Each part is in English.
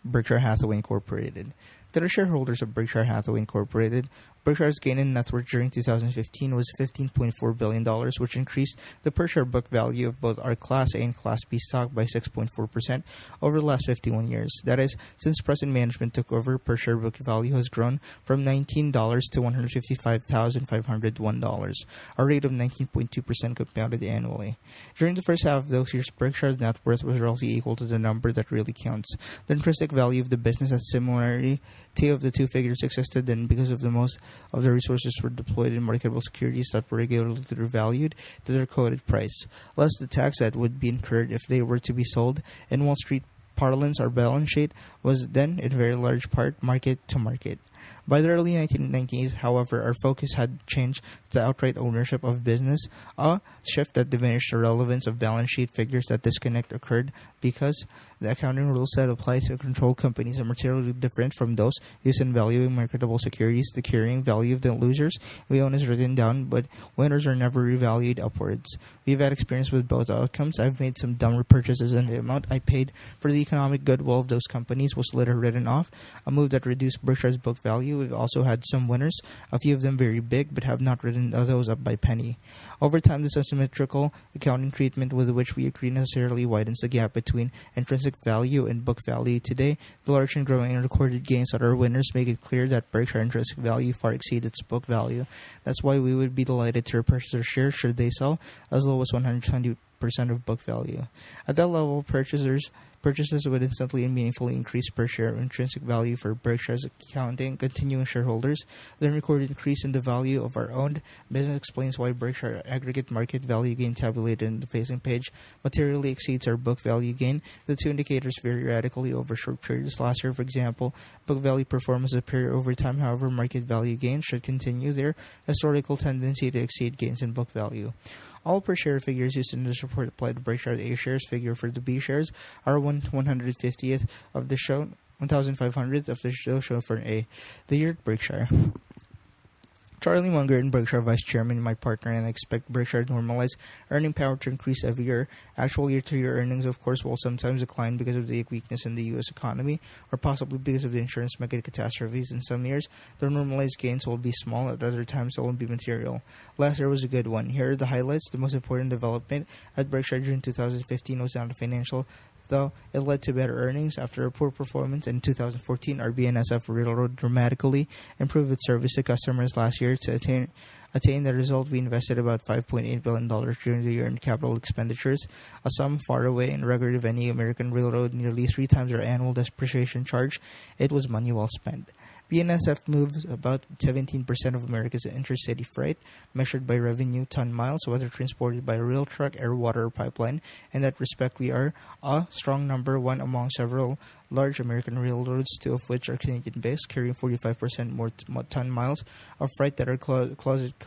Berkshire Hathaway Incorporated. To the shareholders of Berkshire Hathaway Incorporated, Berkshire's gain in net worth during 2015 was $15.4 billion, which increased the per-share book value of both our Class A and Class B stock by 6.4% over the last 51 years. That is, since present management took over, per-share book value has grown from $19 to $155,501, a rate of 19.2% compounded annually. During the first half of those years, Berkshire's net worth was roughly equal to the number that really counts. The intrinsic value of the business had similarity of the two figures existed then because of the most of the resources were deployed in marketable securities that were regularly revalued to their quoted price, less the tax that would be incurred if they were to be sold. In Wall Street parlance, our balance sheet was then in very large part market to market. By the early 1990s, however, our focus had changed to outright ownership of business, a shift that diminished the relevance of balance sheet figures. That disconnect occurred because the accounting rules that apply to controlled companies are materially different from those used in valuing marketable securities. The carrying value of the losers we own is written down, but winners are never revalued upwards. We've had experience with both outcomes. I've made some dumber purchases, and the amount I paid for the economic goodwill of those companies was later written off, a move that reduced Berkshire's book value. We've also had some winners, a few of them very big, but have not written those up by penny. Over time, this asymmetrical accounting treatment with which we agree necessarily widens the gap between intrinsic value and book value. Today, the large and growing recorded gains that are winners make it clear that Berkshire intrinsic value far exceeds its book value. That's why we would be delighted to repurchase their shares should they sell as low as 120% of book value. At that level, purchases would instantly and meaningfully increase per share intrinsic value for Berkshire's accounting continuing shareholders. The recorded increase in the value of our owned business explains why Berkshire aggregate market value gain tabulated in the facing page materially exceeds our book value gain. The two indicators vary radically over short periods. Last year, for example, book value performance appeared over time. However, market value gains should continue their historical tendency to exceed gains in book value. All per share figures used in this report apply to Berkshire. The A shares figure for the B shares are 150th of the show, 1,500th of the show shown for an A. The year at Berkshire. Charlie Munger and Berkshire Vice Chairman, my partner, and I expect Berkshire normalized earning power to increase every year. Actual year-to-year earnings, of course, will sometimes decline because of the weakness in the U.S. economy, or possibly because of the insurance market catastrophes. In some years, the normalized gains will be small. At other times, they will be material. Last year was a good one. Here are the highlights. The most important development at Berkshire during 2015 was down to financial, though it led to better earnings. After a poor performance in 2014, our BNSF Railroad dramatically improved its service to customers last year. To attain the result, we invested about $5.8 billion during the year in capital expenditures, a sum far away in record of any American railroad, nearly 3 times our annual depreciation charge. It was money well spent. BNSF moves about 17% of America's intercity freight, measured by revenue ton miles, whether transported by rail, truck, air, water, or pipeline. In that respect, we are a strong number one among several large American railroads, 2 of which are Canadian-based, carrying 45% more ton miles of freight than our closest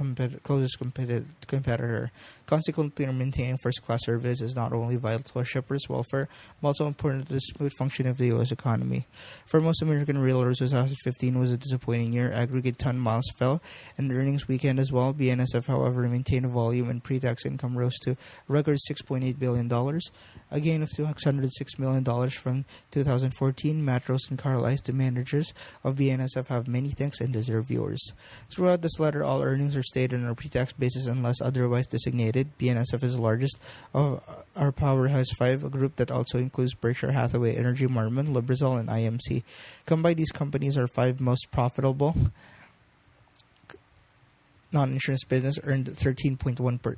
competitor. Consequently, maintaining first-class service is not only vital to our shippers' welfare, but also important to the smooth function of the U.S. economy. For most American railroads, 2015 was a disappointing year. Aggregate ton miles fell, and earnings weakened as well. BNSF, however, maintained volume, and pre-tax income rose to a record $6.8 billion, a gain of $206 million from 2014. Matt Rose and Carl Ice, the managers of BNSF, have many thanks and deserve yours. Throughout this letter, all earnings are stated on a pre-tax basis unless otherwise designated. BNSF is the largest of our Powerhouse 5, a group that also includes Berkshire Hathaway, Energy, Marmon, Lubrizol, and IMC. Combined, these companies are 5 most profitable non-insurance business, earned $13.1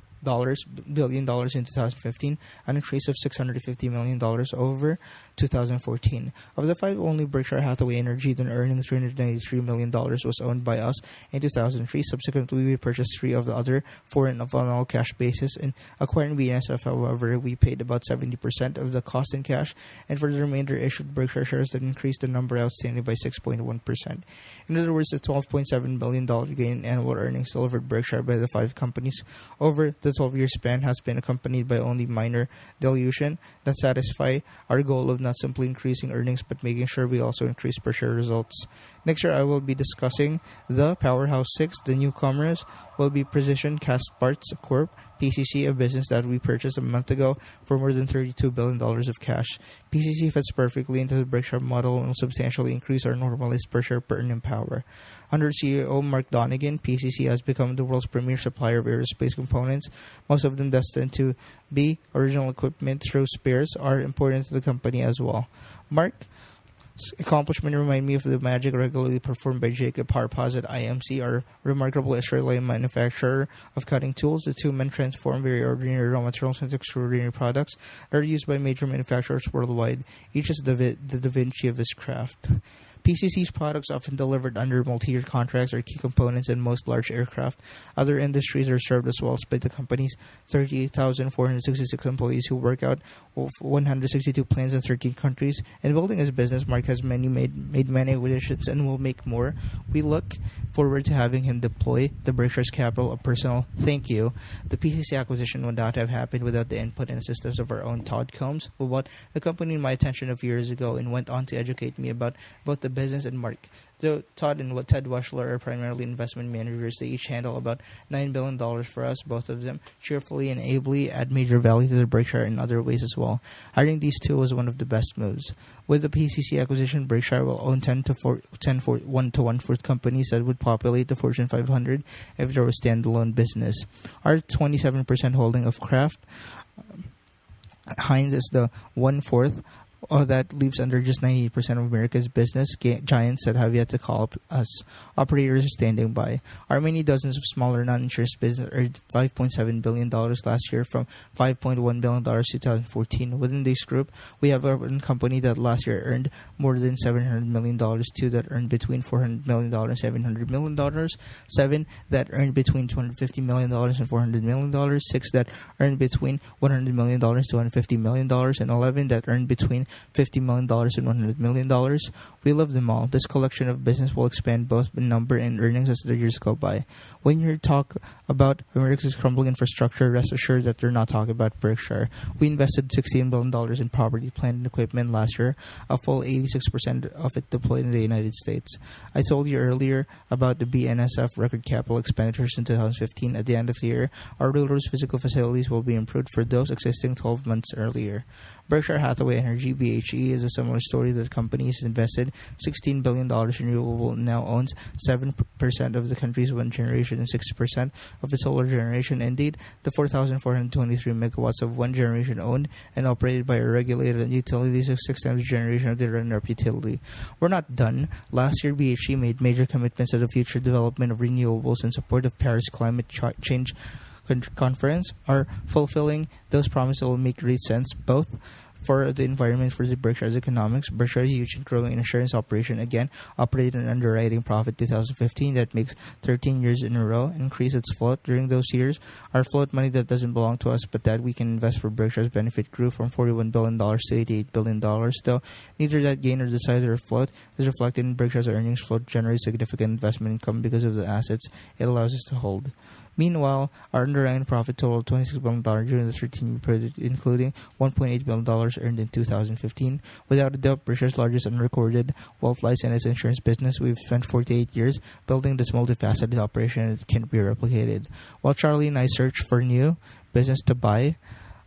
billion in 2015, an increase of $650 million over 2014. Of the 5, only Berkshire Hathaway Energy, then earning $393 million, was owned by us in 2003. Subsequently, we purchased 3 of the other 4 on an all-cash basis. In acquiring BNSF, however, we paid about 70% of the cost in cash, and for the remainder, issued Berkshire shares that increased the number outstanding by 6.1%. In other words, the $12.7 billion gain in annual earnings delivered Berkshire by the 5 companies over the 12-year span has been accompanied by only minor dilution that satisfy our goal of not simply increasing earnings but making sure we also increase per share results. Next year, I will be discussing the Powerhouse 6. The newcomers will be Precision Cast Parts Corp., PCC, a business that we purchased a month ago for more than $32 billion of cash. PCC fits perfectly into the Berkshire model and will substantially increase our normalized per share earning power. Under CEO Mark Donegan, PCC has become the world's premier supplier of aerospace components, most of them destined to be original equipment, through spares are important to the company as well. Mark's accomplishment remind me of the magic regularly performed by Jacob Harpaz at IMC, our remarkable Israeli manufacturer of cutting tools. The two men transform very ordinary raw materials into extraordinary products that are used by major manufacturers worldwide. Each is the Da Vinci of his craft. PCC's products, often delivered under multi-year contracts, are key components in most large aircraft. Other industries are served as well by the company's 38,466 employees who work out of 162 planes in 13 countries. In building his business, Mark has made many acquisitions and will make more. We look forward to having him deploy the Berkshire's capital. A personal thank you. The PCC acquisition would not have happened without the input and assistance of our own Todd Combs, who brought the company my attention a few years ago and went on to educate me about both the business and Mark. Though Todd and Ted Weschler are primarily investment managers, they each handle about $9 billion for us. Both of them cheerfully and ably add major value to the Berkshire in other ways as well. Hiring these two was one of the best moves. With the PCC acquisition, Berkshire will own 1-to-1 companies that would populate the Fortune 500 if there was standalone business. Our 27% holding of Kraft Heinz is the 1/4. That leaves under just 98% of America's business giants that have yet to call up us. Operators are standing by. Our many dozens of smaller non-insurance businesses earned $5.7 billion last year from $5.1 billion in 2014. Within this group, we have one company that last year earned more than $700 million, two that earned between $400 million and $700 million, seven that earned between $250 million and $400 million, six that earned between $100 million to $150 million, and 11 that earned between $50 million and $100 million. We love them all. This collection of business will expand both in number and earnings as the years go by. When you talk about America's crumbling infrastructure, rest assured that they're not talking about Berkshire. We invested $16 billion in property, plant, and equipment last year, a full 86% of it deployed in the United States. I told you earlier about the BNSF record capital expenditures in 2015. At the end of the year, our rulers' physical facilities will be improved for those existing 12 months earlier. Berkshire Hathaway Energy, BHE, is a similar story. The company has invested $16 billion in renewable and now owns 7% of the country's wind generation and 6% of the solar generation. Indeed, the 4,423 megawatts of wind generation owned and operated by a regulated utilities is 6 times the generation of the run-up utility. We're not done. Last year, BHE made major commitments to the future development of renewables in support of Paris climate change conference. Are fulfilling those promises will make great sense both for the environment, for the Berkshire's economics. Berkshire's huge and growing insurance operation again operated an underwriting profit 2015 that makes 13 years in a row, increase its float during those years. Our float money that doesn't belong to us but that we can invest for Berkshire's benefit grew from $41 billion to $88 billion. Though neither that gain or the size of our float is reflected in Berkshire's earnings. Float generates significant investment income because of the assets it allows us to hold. Meanwhile, our underwriting profit totaled $26 billion during the 13-year period, including $1.8 billion earned in 2015. Without a doubt, Berkshire's largest unrecorded wealth lies in its insurance business. We've spent 48 years building this multifaceted operation that can't be replicated. While Charlie and I search for new business to buy,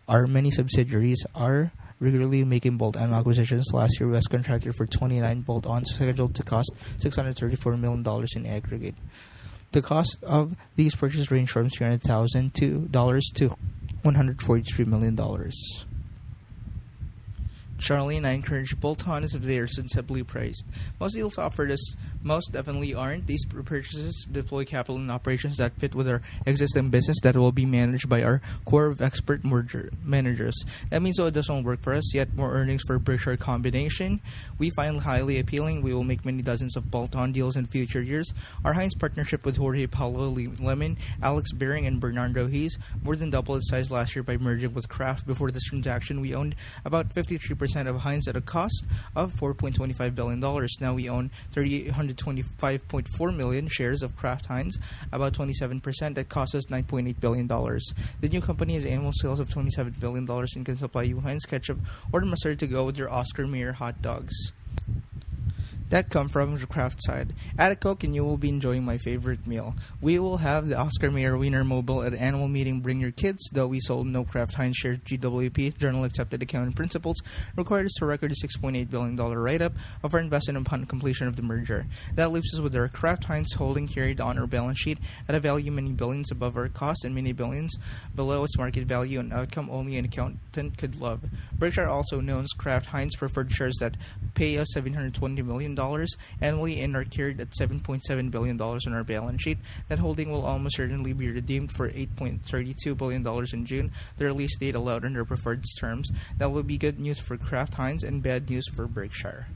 our many subsidiaries are regularly making bolt-on acquisitions. Last year, we was contracted for 29 bolt-ons scheduled to cost $634 million in aggregate. The cost of these purchases range from $300,000 to $143 million. Charlie and I encourage bolt-ons if they are sensibly priced. Most deals offered us most definitely aren't. These purchases deploy capital in operations that fit with our existing business that will be managed by our core of expert merger managers. That means though it doesn't work for us, yet more earnings for Berkshire combination we find highly appealing. We will make many dozens of bolt-on deals in future years. Our Heinz partnership with Jorge Paulo Lemon, Alex Bering, and Bernardo Hayes more than doubled its size last year by merging with Kraft. Before this transaction, we owned about 53% of Heinz at a cost of $4.25 billion. Now we own 325.4 million shares of Kraft Heinz, about 27%, that costs us $9.8 billion. The new company has annual sales of $27 billion and can supply you Heinz ketchup or the mustard to go with your Oscar Mayer hot dogs. that come from the craft side. Add a Coke and you will be enjoying my favorite meal. We will have the Oscar Mayer Wiener Mobile at an annual meeting. Bring your kids, though we sold no Kraft Heinz shares. GWP, Journal Accepted Accounting Principles, required us to record a $6.8 billion write-up of our investment upon completion of the merger. That leaves us with our Kraft Heinz holding carried on our balance sheet at a value many billions above our cost and many billions below its market value, an outcome only an accountant could love. Berkshire also owns Kraft Heinz preferred shares that pay us $720 million annually and are carried at $7.7 billion on our balance sheet. That holding will almost certainly be redeemed for $8.32 billion in June, the release date allowed under preferred terms. That will be good news for Kraft Heinz and bad news for Berkshire.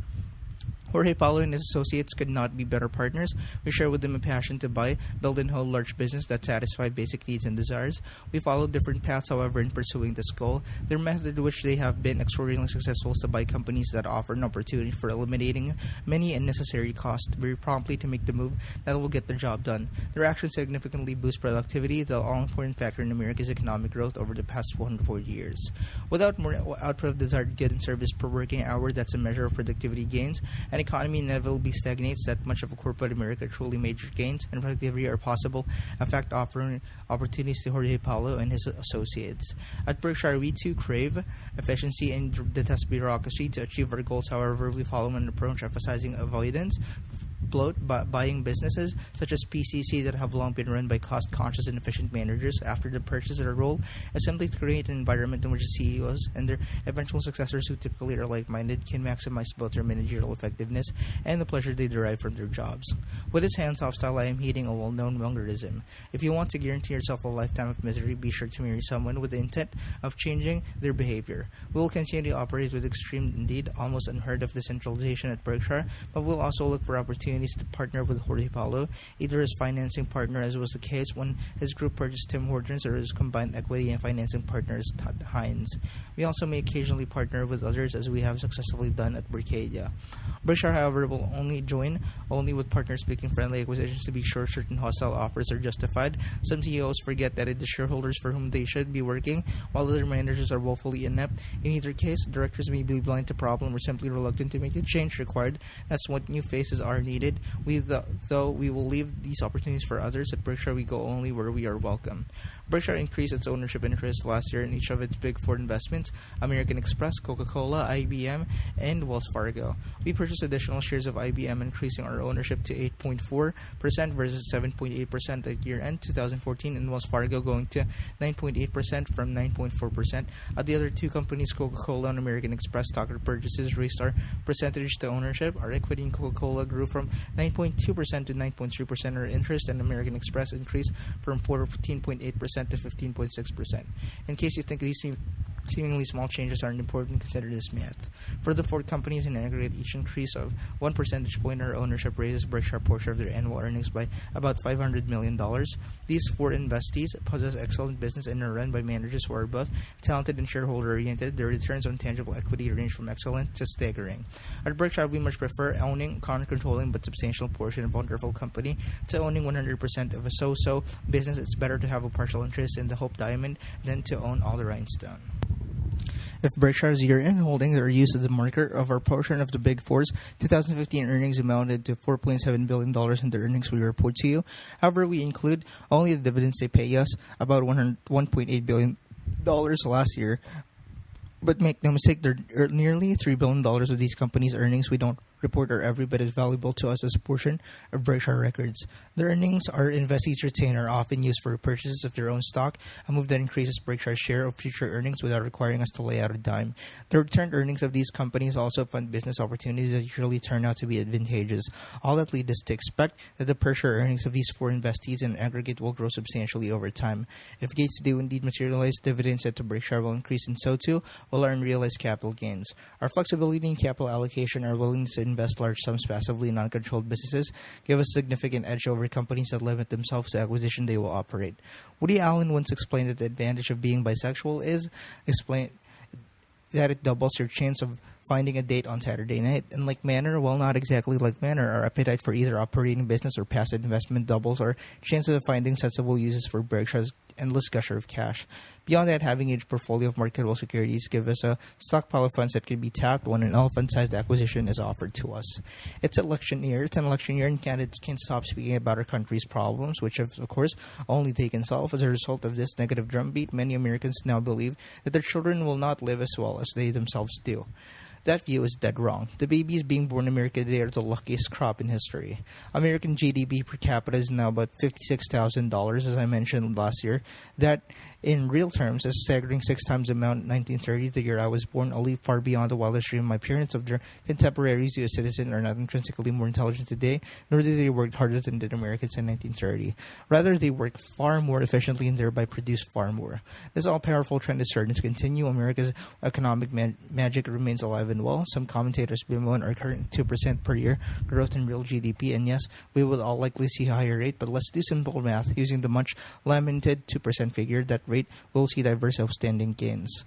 Jorge Paulo and his associates could not be better partners. We share with them a passion to buy, build, and hold large business that satisfy basic needs and desires. We follow different paths, however, in pursuing this goal. Their method, which they have been extraordinarily successful, is to buy companies that offer an opportunity for eliminating many unnecessary costs very promptly to make the move that will get the job done. Their actions significantly boost productivity, the all-important factor in America's economic growth over the past 140 years. Without more output of desired good and service per working hour, that's a measure of productivity gains. An economy inevitably stagnates. That much of corporate America truly major gains and productivity are possible, in fact offering opportunities to Jorge Paulo and his associates. At Berkshire, we too crave efficiency and detest bureaucracy. To achieve our goals, however, we follow an approach emphasizing avoidance, bloat, buying businesses such as PCC that have long been run by cost-conscious and efficient managers. After the purchase, their role is simply to create an environment in which the CEOs and their eventual successors, who typically are like-minded, can maximize both their managerial effectiveness and the pleasure they derive from their jobs. With his hands-off style, I am heeding a well-known Mungerism. If you want to guarantee yourself a lifetime of misery, be sure to marry someone with the intent of changing their behavior. We will continue to operate with extreme, indeed almost unheard of decentralization at Berkshire, but we'll also look for opportunities to partner with Jorge Paulo, either as financing partner, as was the case when his group purchased Tim Hortons, or as combined equity and financing partners Todd Hines. We also may occasionally partner with others, as we have successfully done at Berkadia. Berkshire, however, will only join with partners speaking friendly acquisitions to be sure certain hostile offers are justified. Some CEOs forget that it is shareholders for whom they should be working, while other managers are woefully inept. In either case, directors may be blind to problem or simply reluctant to make the change required. That's what new faces are needed. Though we will leave these opportunities for others, at Berkshire we go only where we are welcome. Berkshire increased its ownership interest last year in each of its big four investments: American Express, Coca-Cola, IBM, and Wells Fargo. We purchased additional shares of IBM, increasing our ownership to 8.4% versus 7.8% at year-end 2014, and Wells Fargo going to 9.8% from 9.4%. At the other two companies, Coca-Cola and American Express, stock repurchases raised our percentage to ownership. Our equity in Coca-Cola grew from 9.2% to 9.3%. Our interest in American Express increased from 14.8% to 15.6%. In case you think these seemingly small changes aren't important, consider this math. For the four companies in aggregate, each increase of 1 percentage point in our ownership raises Berkshire portion of their annual earnings by about $500 million. These four investees possess excellent business and are run by managers who are both talented and shareholder-oriented. Their returns on tangible equity range from excellent to staggering. At Berkshire, we much prefer owning controlling but substantial portion of a wonderful company to owning 100% of a so-so business. It's better to have a partial interest in the Hope Diamond than to own all the rhinestone. If Berkshire's year-end holdings are used as a marker of our portion of the Big Four's 2015 earnings amounted to $4.7 billion in the earnings we report to you. However, we include only the dividends they pay us, about $1.8 billion last year. But make no mistake, nearly $3 billion of these companies' earnings we don't report are every bit as valuable to us as a portion of Berkshire records. The earnings our investees retain are often used for purchases of their own stock, a move that increases Berkshire's share of future earnings without requiring us to lay out a dime. The returned earnings of these companies also fund business opportunities that usually turn out to be advantageous. All that leads us to expect that the per share earnings of these four investees in aggregate will grow substantially over time. If gains do indeed materialize, dividends set to Berkshire will increase, and so too will our unrealized capital gains. Our flexibility in capital allocation, our willingness to invest large sums passively in uncontrolled businesses give us significant edge over companies that limit themselves to acquisition they will operate. Woody Allen once explained that the advantage of being bisexual is that it doubles your chance of finding a date on Saturday night. In like manner, well, not exactly like manner, our appetite for either operating business or passive investment doubles our chances of finding sensible uses for Berkshire's endless gusher of cash. Beyond that, having a portfolio of marketable securities gives us a stockpile of funds that can be tapped when an elephant-sized acquisition is offered to us. It's election year. It's an election year, and candidates can't stop speaking about our country's problems, which have, of course, only taken solve. As a result of this negative drumbeat, many Americans now believe that their children will not live as well as they themselves do. That view is dead wrong. The babies being born in America today are the luckiest crop in history. American GDP per capita is now about $56,000, as I mentioned last year. That, in real terms, is a staggering 6 times the amount in 1930, the year I was born, a leap far beyond the wildest dream of my parents. Of their contemporaries, U.S. citizens are not intrinsically more intelligent today, nor did they work harder than did Americans in 1930. Rather, they work far more efficiently and thereby produce far more. This all-powerful trend is certain to continue. America's economic magic remains alive and well. Some commentators bemoan our current 2% per year growth in real GDP, and yes, we will all likely see a higher rate, but let's do simple math. Using the much lamented 2% figure, that rate will see diverse outstanding gains.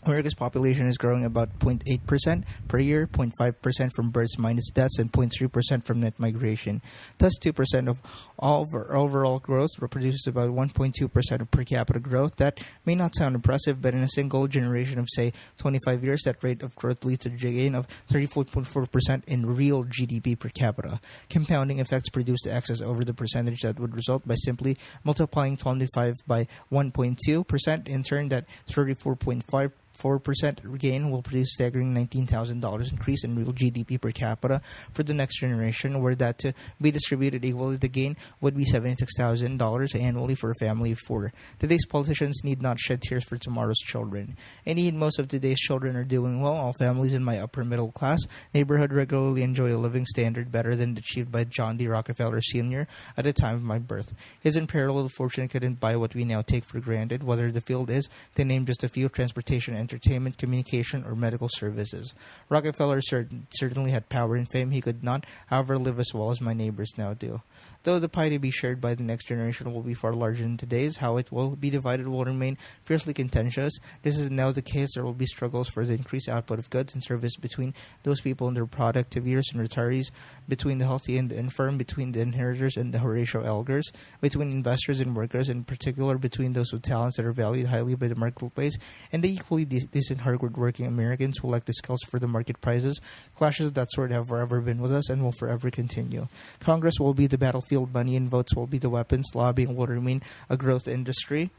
America's population is growing about 0.8% per year, 0.5% from births minus deaths, and 0.3% from net migration. Thus, 2% of all overall growth produces about 1.2% of per capita growth. That may not sound impressive, but in a single generation of, say, 25 years, that rate of growth leads to a gain of 34.4% in real GDP per capita. Compounding effects produce the excess over the percentage that would result by simply multiplying 25 by 1.2%. In turn, that 34.5% 4% gain will produce staggering $19,000 increase in real GDP per capita for the next generation. Were that to be distributed equally, the gain would be $76,000 annually for a family of 4. Today's politicians need not shed tears for tomorrow's children. Indeed, most of today's children are doing well. All families in my upper middle class neighborhood regularly enjoy a living standard better than achieved by John D. Rockefeller Sr. at the time of my birth. His unparalleled fortune couldn't buy what we now take for granted, whether the field is, to name just a few, transportation, entertainment, communication, or medical services. Rockefeller certainly had power and fame. He could not, however, live as well as my neighbors now do. Though the pie to be shared by the next generation will be far larger than today's, how it will be divided will remain fiercely contentious. This is now the case. There will be struggles for the increased output of goods and service between those people in their productive years and retirees, between the healthy and the infirm, between the inheritors and the Horatio Elgers, between investors and workers, in particular between those with talents that are valued highly by the marketplace and the equally decent, hard-working Americans who lack the skills for the market prizes. Clashes of that sort have forever been with us and will forever continue. Congress will be the battlefield, money and votes will be the weapons, lobbying will remain a growth industry.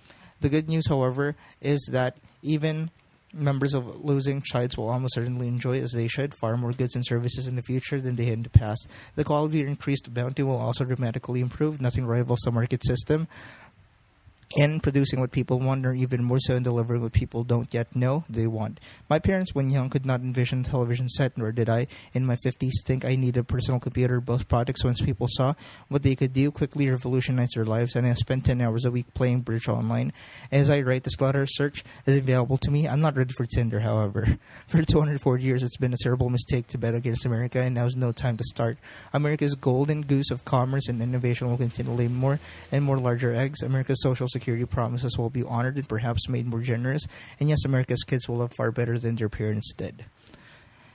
The good news, however, is that even members of losing sides will almost certainly enjoy, as they should, far more goods and services in the future than they had in the past. The quality of increased bounty will also dramatically improve. Nothing rivals the market system in producing what people want, or even more so in delivering what people don't yet know they want. My parents, when young, could not envision a television set, nor did I, in my 50s, think I needed a personal computer. Both products, once people saw what they could do, quickly revolutionized their lives, and I spent 10 hours a week playing bridge online. As I write this letter, search is available to me. I'm not ready for Tinder, however. For 240 years, it's been a terrible mistake to bet against America, and now's no time to start. America's golden goose of commerce and innovation will continue to lay more and more larger eggs. America's social security promises will be honored and perhaps made more generous. And yes, America's kids will live far better than their parents did.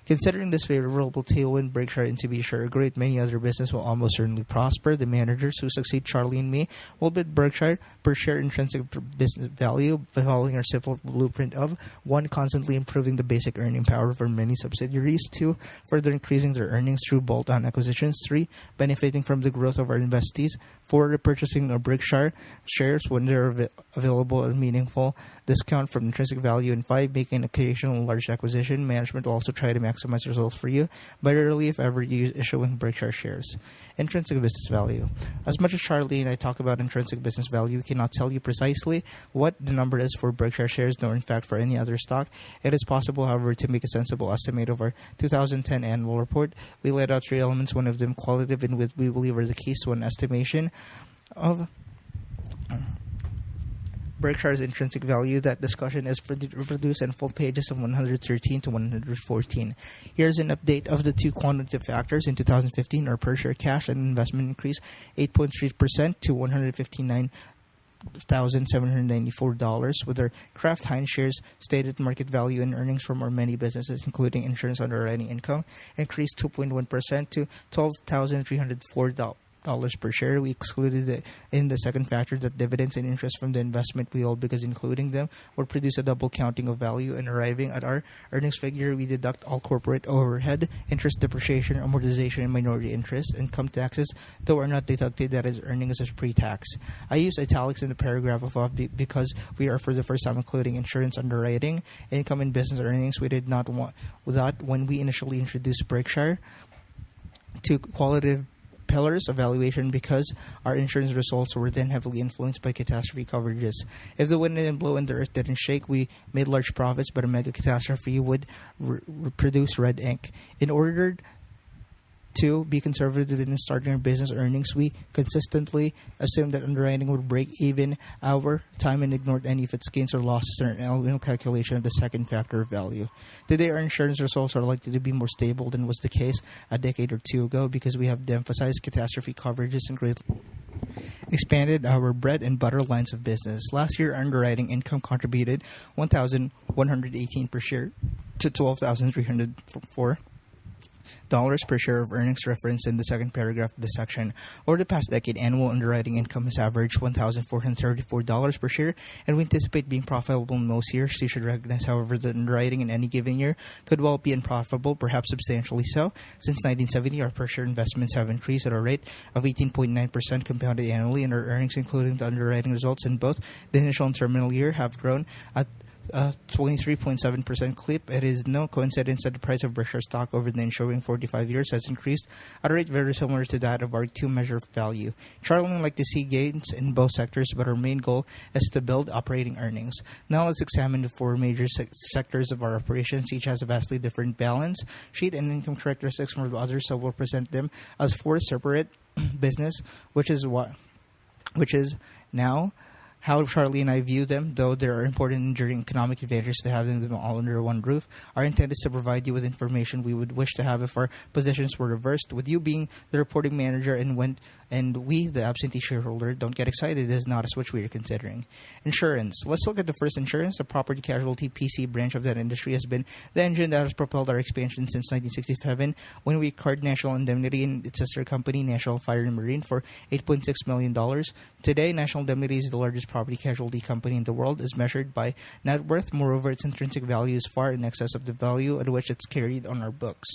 Considering this favorable tailwind, Berkshire, and to be sure, a great many other businesses will almost certainly prosper. The managers who succeed Charlie and me will bid Berkshire per share intrinsic business value, following our simple blueprint of 1. Constantly improving the basic earning power of our many subsidiaries. 2. Further increasing their earnings through bolt-on acquisitions. 3. Benefiting from the growth of our investees. 4. Repurchasing our Berkshire shares when they're available at a meaningful discount from intrinsic value. And 5. Making an occasional large acquisition. Management will also try to maximize results for you, but rarely, if ever, use issuing Berkshire shares. Intrinsic business value. As much as Charlie and I talk about intrinsic business value, we cannot tell you precisely what the number is for Berkshire shares, nor in fact for any other stock. It is possible, however, to make a sensible estimate of our 2010 annual report. We laid out 3 elements, one of them qualitative, and what we believe are the keys to an estimation of Berkshire's intrinsic value. That discussion is reproduced in full pages of 113 to 114. Here's an update of the 2 quantitative factors. In 2015, our per share cash and investment increased 8.3% to $159,794, with our Kraft Heinz shares stated market value and earnings from our many businesses, including insurance underwriting income, increased 2.1% to $12,304. per share. We excluded in the second factor that dividends and interest from the investment we hold, because including them would produce a double counting of value. And arriving at our earnings figure, we deduct all corporate overhead, interest, depreciation, amortization, and minority interest. Income taxes, though, are not deducted, that is, earnings as pre-tax. I use italics in the paragraph above because we are for the first time including insurance underwriting, income, and business earnings. We did not want that when we initially introduced Berkshire to qualitative pillars of valuation, because our insurance results were then heavily influenced by catastrophe coverages. If the wind didn't blow and the earth didn't shake, we made large profits, but a mega catastrophe would produce red ink. In order to be conservative in starting our business earnings, we consistently assumed that underwriting would break even our time and ignored any of its gains or losses in our annual calculation of the second factor of value. Today, our insurance results are likely to be more stable than was the case a decade or two ago, because we have de-emphasized catastrophe coverages and greatly expanded our bread and butter lines of business. Last year, underwriting income contributed $1,118 per share to $12,304 per share of earnings referenced in the second paragraph of this section. Over the past decade, annual underwriting income has averaged $1,434 per share, and we anticipate being profitable in most years. You should recognize, however, that underwriting in any given year could well be unprofitable, perhaps substantially so. Since 1970, our per share investments have increased at a rate of 18.9% compounded annually, and our earnings, including the underwriting results in both the initial and terminal year, have grown at a 23.7% clip. It is no coincidence that the price of Berkshire stock over the ensuing 45 years has increased at a rate very similar to that of our two measure of value. Charlie would like to see gains in both sectors, but our main goal is to build operating earnings. Now let's examine the four major sectors of our operations. Each has a vastly different balance sheet and income characteristics from the others, so we'll present them as four separate business, which is now how Charlie and I view them, though there are important enduring economic advantages to having them all under one roof. Our intent is to provide you with information we would wish to have if our positions were reversed. With you being the reporting manager and we, the absentee shareholder, don't get excited. It is not a switch we are considering. Insurance. Let's look at the first insurance. The property casualty PC branch of that industry has been the engine that has propelled our expansion since 1967, when we acquired National Indemnity and its sister company, National Fire and Marine, for $8.6 million. Today, National Indemnity is the largest property casualty company in the world, as measured by net worth. Moreover, its intrinsic value is far in excess of the value at which it's carried on our books.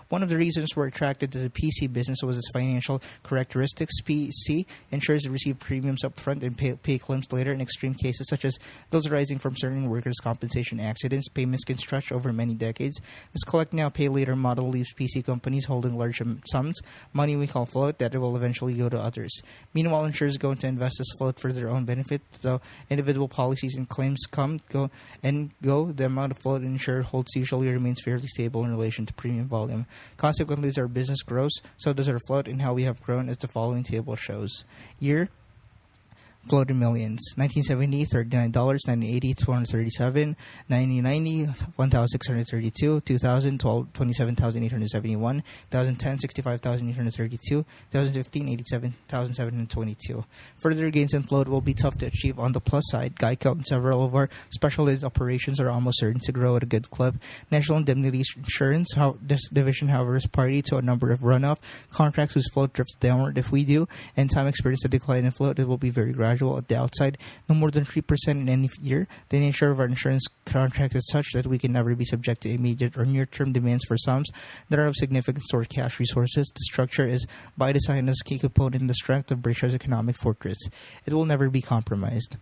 One of the reasons we're attracted to the PC business was its financial characteristics. PC insurers receive premiums up front and pay claims later. In extreme cases, such as those arising from certain workers' compensation accidents, payments can stretch over many decades. This collect now, pay later model leaves PC companies holding large sums, money we call float, that will eventually go to others. Meanwhile, insurers go to invest this float for their own benefit. So individual policies and claims go. The amount of float an insurer holds usually remains fairly stable in relation to premium volume. Consequently, as our business grows, so does our float, and how we have grown, as the following table shows. Year float in millions. 1970, $39. 1980, $237. 1990, $1,632. 2000, $27,871. 2010, $65,832. 2015, $87,722. Further gains in float will be tough to achieve on the plus side. Geico and several of our specialized operations are almost certain to grow at a good clip. National Indemnity Insurance, this division, however, is party to a number of runoff contracts whose float drifts downward. If we do, and time experience a decline in float, it will be very gradual. At the outside, no more than 3% in any year. The nature of our insurance contract is such that we can never be subject to immediate or near-term demands for sums that are of significant stored cash resources. The structure is by design as a key component in the strength of Berkshire's economic fortress. It will never be compromised.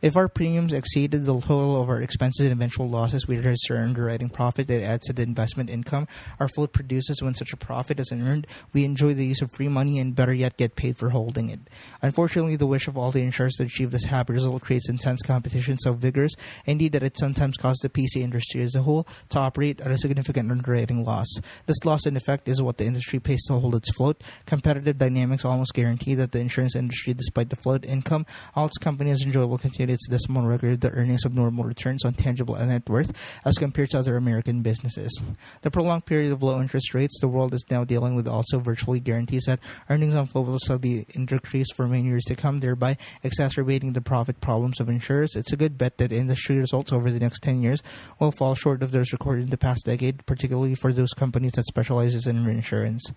If our premiums exceeded the total of our expenses and eventual losses, we register underwriting profit that adds to the investment income our float produces. When such a profit is earned, we enjoy the use of free money and, better yet, get paid for holding it. Unfortunately, the wish of all the insurers to achieve this happy result creates intense competition so vigorous, indeed, that it sometimes causes the PC industry as a whole to operate at a significant underwriting loss. This loss, in effect, is what the industry pays to hold its float. Competitive dynamics almost guarantee that the insurance industry, despite the float income all its companies enjoy, will continue its decimal record the earnings of normal returns on tangible net worth as compared to other American businesses. The prolonged period of low interest rates the world is now dealing with also virtually guarantees that earnings on float will steadily increase for many years to come, thereby exacerbating the profit problems of insurers. It's a good bet that industry results over the next 10 years will fall short of those recorded in the past decade, particularly for those companies that specializes in reinsurance.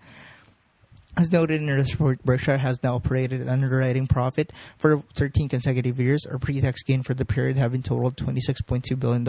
As noted in the report, Berkshire has now operated an underwriting profit for 13 consecutive years, or pre-tax gain for the period having totaled $26.2 billion.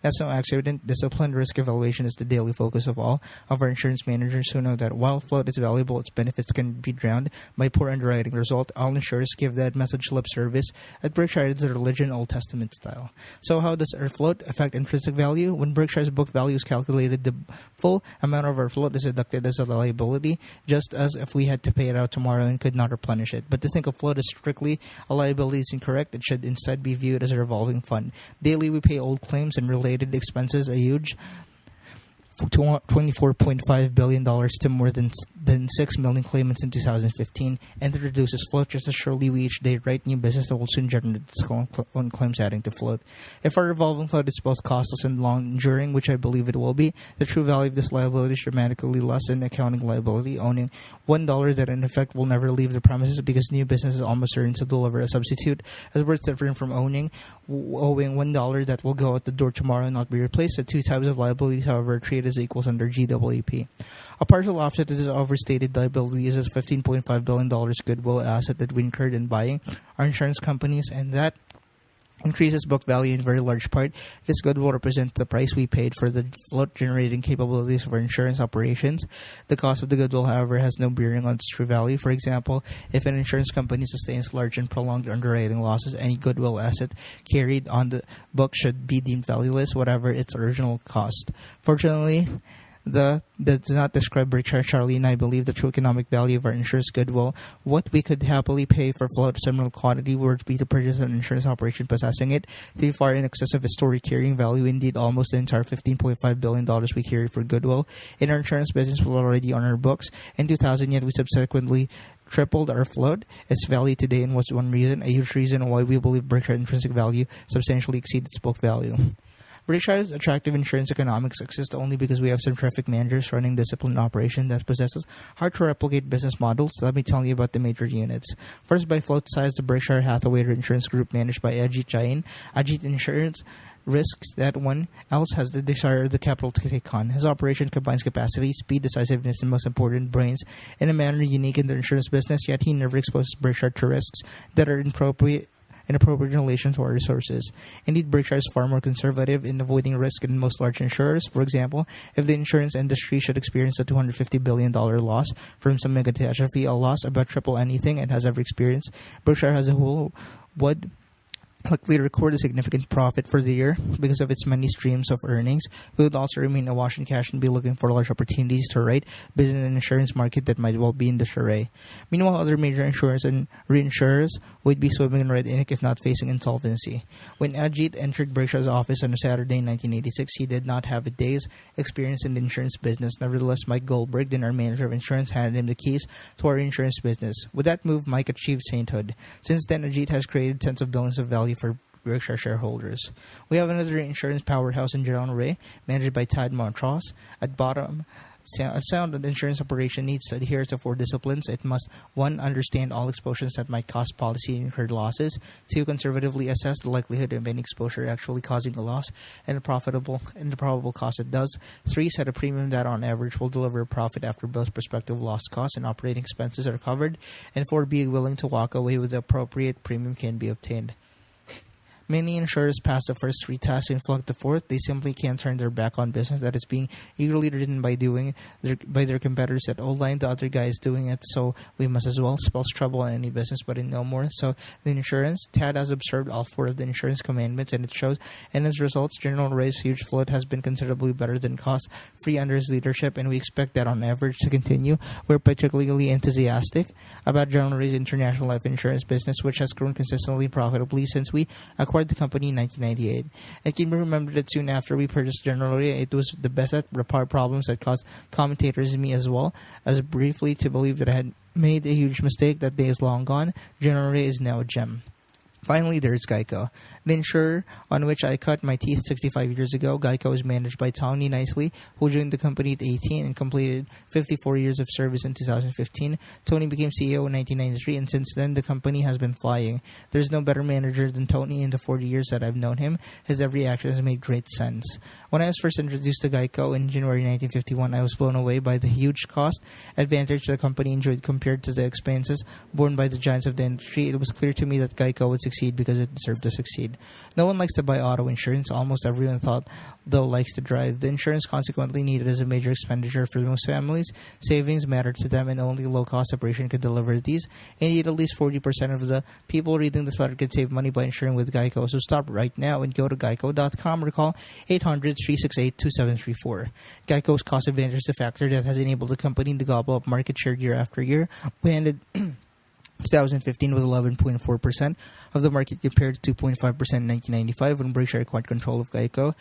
That's no accident. Disciplined risk evaluation is the daily focus of all of our insurance managers who know that while float is valuable, its benefits can be drowned by poor underwriting result. All insurers give that message lip service. At Berkshire, it's a religion, Old Testament style. So how does our float affect intrinsic value? When Berkshire's book value is calculated, the full amount of our float is deducted as a liability, just as if we had to pay it out tomorrow and could not replenish it. But to think of float as strictly a liability is incorrect. It should instead be viewed as a revolving fund. Daily, we pay old claims and related expenses a huge $24.5 billion to more than 6 million claimants in 2015, and it reduces float just as surely we each day write new business that will soon generate its own claims adding to float. If our revolving float is both costless and long-enduring, which I believe it will be, the true value of this liability is dramatically less than accounting liability, owning $1 that in effect will never leave the premises because new business is almost certain to deliver a substitute, as words different from owing $1 that will go out the door tomorrow and not be replaced. The two types of liabilities, however, are treated as equals under GWP. A partial offset to this overstated liability is a $15.5 billion goodwill asset that we incurred in buying our insurance companies, and that increases book value in very large part. This goodwill represents the price we paid for the float-generating capabilities of our insurance operations. The cost of the goodwill, however, has no bearing on its true value. For example, if an insurance company sustains large and prolonged underwriting losses, any goodwill asset carried on the book should be deemed valueless, whatever its original cost. Fortunately, that does not describe Berkshire. Charlie and I believe the true economic value of our insurance goodwill. What we could happily pay for float similar quantity would be to purchase an insurance operation possessing it to far in excess of its story carrying value. Indeed, almost the entire $15.5 billion we carry for goodwill in our insurance business was already on our books. In 2000, yet we subsequently tripled our float. Its value today, and was one reason, a huge reason why we believe Berkshire intrinsic value substantially exceeds its book value. Berkshire's attractive insurance economics exist only because we have some terrific managers running disciplined operation that possesses hard-to-replicate business models. Let me tell you about the major units. First, by float size, the Berkshire Hathaway Insurance Group managed by Ajit Jain. Ajit Insurance risks that one else has the desire or the capital to take on. His operation combines capacity, speed, decisiveness, and most important, brains in a manner unique in the insurance business, yet he never exposes Berkshire to risks that are inappropriate in relation to our resources. Indeed, Berkshire is far more conservative in avoiding risk than most large insurers. For example, if the insurance industry should experience a $250 billion loss from some mega catastrophe, a loss about triple anything it has ever experienced, Berkshire as a whole would likely record a significant profit for the year because of its many streams of earnings. We would also remain awash in cash and be looking for large opportunities to write business and insurance market that might well be in disarray. Meanwhile, other major insurers and reinsurers would be swimming in red ink if not facing insolvency. When Ajit entered Berkshire's office on a Saturday in 1986, he did not have a day's experience in the insurance business. Nevertheless, Mike Goldberg, then our manager of insurance, handed him the keys to our insurance business. With that move, Mike achieved sainthood. Since then, Ajit has created tens of billions of value for Berkshire shareholders. We have another insurance powerhouse in General Ray, managed by Tad Montross. At bottom, a sound insurance operation needs to adhere to 4 disciplines. It must, 1, understand all exposures that might cause policy incurred losses. 2, conservatively assess the likelihood of any exposure actually causing a loss and the probable cost it does. 3, set a premium that on average will deliver a profit after both prospective loss costs and operating expenses are covered. And 4, be willing to walk away with the appropriate premium can be obtained. Many insurers pass the first 3 tasks and flunk the 4th. They simply can't turn their back on business that is being eagerly ridden by their competitors. That old line, the other guy is doing it, so we must as well. Spells trouble in any business, but in no more. So the insurance, Tad has observed all 4 of the insurance commandments, and it shows. And as results, General Ray's huge float has been considerably better than cost-free under his leadership, and we expect that on average to continue. We're particularly enthusiastic about General Ray's international life insurance business, which has grown consistently profitably since we acquired the company in 1998. It can be remembered that soon after we purchased General Ray, it was the best at repair problems that caused commentators and me as well as briefly to believe that I had made a huge mistake. That day is long gone. General Ray is now a gem. Finally, there's Geico. The insurer on which I cut my teeth 65 years ago. Geico is managed by Tony Nicely, who joined the company at 18 and completed 54 years of service in 2015. Tony became CEO in 1993, and since then, the company has been flying. There's no better manager than Tony in the 40 years that I've known him. His every action has made great sense. When I was first introduced to Geico in January 1951, I was blown away by the huge cost advantage the company enjoyed compared to the expenses borne by the giants of the industry. It was clear to me that Geico would succeed because it deserved to succeed. No one likes to buy auto insurance. Almost everyone thought, though, likes to drive. The insurance consequently needed as a major expenditure for most families. Savings mattered to them, and only low-cost operation could deliver these. Indeed, at least 40% of the people reading this letter could save money by insuring with Geico. So stop right now and go to geico.com or call 800-368-2734. Geico's cost advantage is a factor that has enabled the company to gobble up market share year after year. We ended 2015 with 11.4% of the market compared to 2.5% in 1995 when Berkshire acquired control of Geico.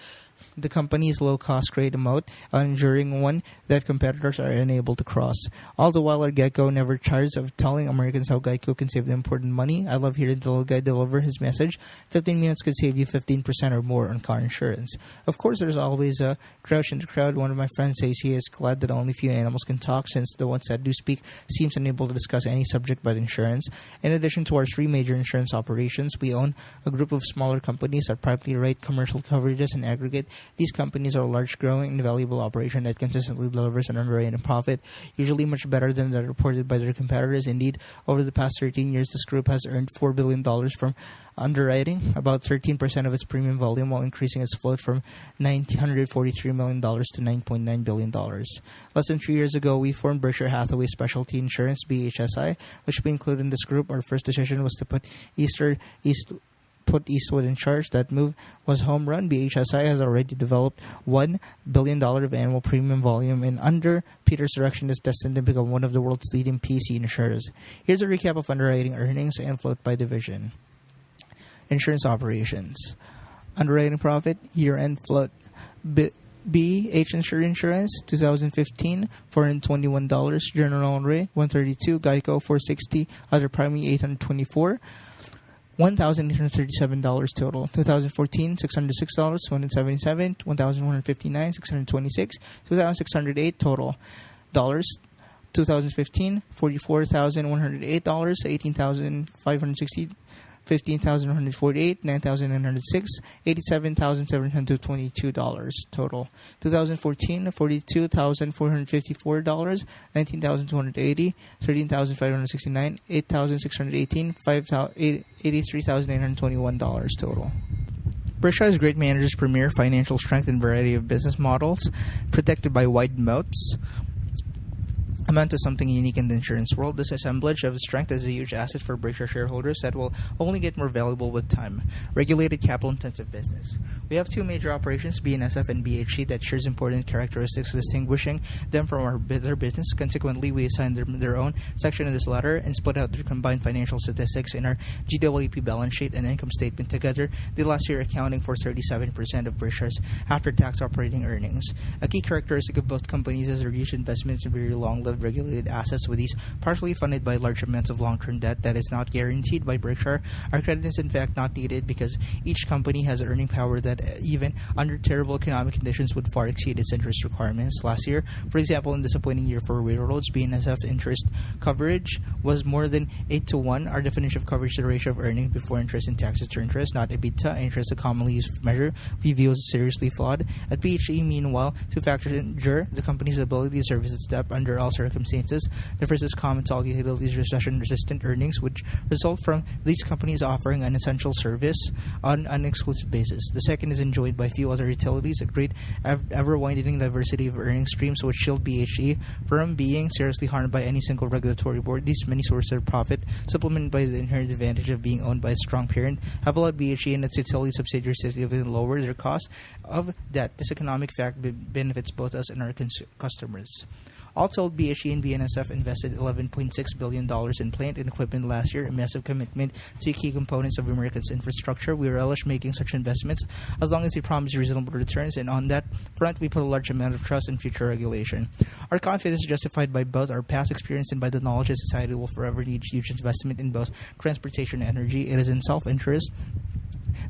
The company's low-cost create a moat, an enduring one that competitors are unable to cross. All the while, our Geico never tires of telling Americans how Geico can save them important money. I love hearing the little guy deliver his message. 15 minutes could save you 15% or more on car insurance. Of course, there's always a grouch in the crowd. One of my friends says he is glad that only few animals can talk, since the ones that do speak seems unable to discuss any subject but insurance. In addition to our three major insurance operations, we own a group of smaller companies that privately write commercial coverages and aggregate. These companies are a large, growing, and valuable operation that consistently delivers an underwriting profit, usually much better than that reported by their competitors. Indeed, over the past 13 years, this group has earned $4 billion from underwriting, about 13% of its premium volume, while increasing its float from $943 million to $9.9 billion. Less than 3 years ago, we formed Berkshire Hathaway Specialty Insurance, BHSI, which we include in this group. Our first decision was to put Eastwood in charge. That move was home run. BHSI has already developed $1 billion of annual premium volume, and under Peter's direction is destined to become one of the world's leading PC insurers. Here's a recap of underwriting earnings and float by division. Insurance operations. Underwriting profit, year-end float. H Insurance 2015 $421, General Ray $132, Geico $460, other primary $824, $1,837 total. 2014 $606, $277, $1,159, $626, $2,608 total. Dollars. 2015 $44,108, $18,560, $15,148, $9,906, $87,722 total. 2014 $42,454, $19,280, $13,569, $8,618, $83,821 total. Berkshire's great managers, premier financial strength, and variety of business models, protected by wide moats, amount to something unique in the insurance world. This assemblage of strength is a huge asset for Berkshire shareholders that will only get more valuable with time. Regulated, capital-intensive business. We have two major operations, BNSF and BHC, that shares important characteristics distinguishing them from our other business. Consequently, we assigned their own section in this letter and split out their combined financial statistics in our GWP balance sheet and income statement together, the last year accounting for 37% of Berkshire's after-tax operating earnings. A key characteristic of both companies is their huge investments in very long-lived regulated assets, with these partially funded by large amounts of long-term debt that is not guaranteed by Berkshire. Our credit is in fact not needed because each company has earning power that even under terrible economic conditions would far exceed its interest requirements. Last year, for example, in a disappointing year for railroads, BNSF interest coverage was more than 8-to-1. Our definition of coverage is the ratio of earnings before interest and taxes to interest, not EBITDA. Interest, a commonly used measure, we view as seriously flawed. At PHE, meanwhile, two factors ensure the company's ability to service its debt under all circumstances. The first is common to all utilities recession-resistant earnings, which result from these companies offering an essential service on an exclusive basis. The second is enjoyed by few other utilities, a great ever-widening diversity of earning streams which shield BHE from being seriously harmed by any single regulatory board. These many sources of profit, supplemented by the inherent advantage of being owned by a strong parent, have allowed BHE and its utility subsidiaries to significantly lower their cost of debt. This economic fact benefits both us and our customers. All told, BHE and BNSF invested $11.6 billion in plant and equipment last year, a massive commitment to key components of America's infrastructure. We relish making such investments as long as they promise reasonable returns, and on that front, we put a large amount of trust in future regulation. Our confidence is justified by both our past experience and by the knowledge that society will forever need huge investment in both transportation and energy. It is in self-interest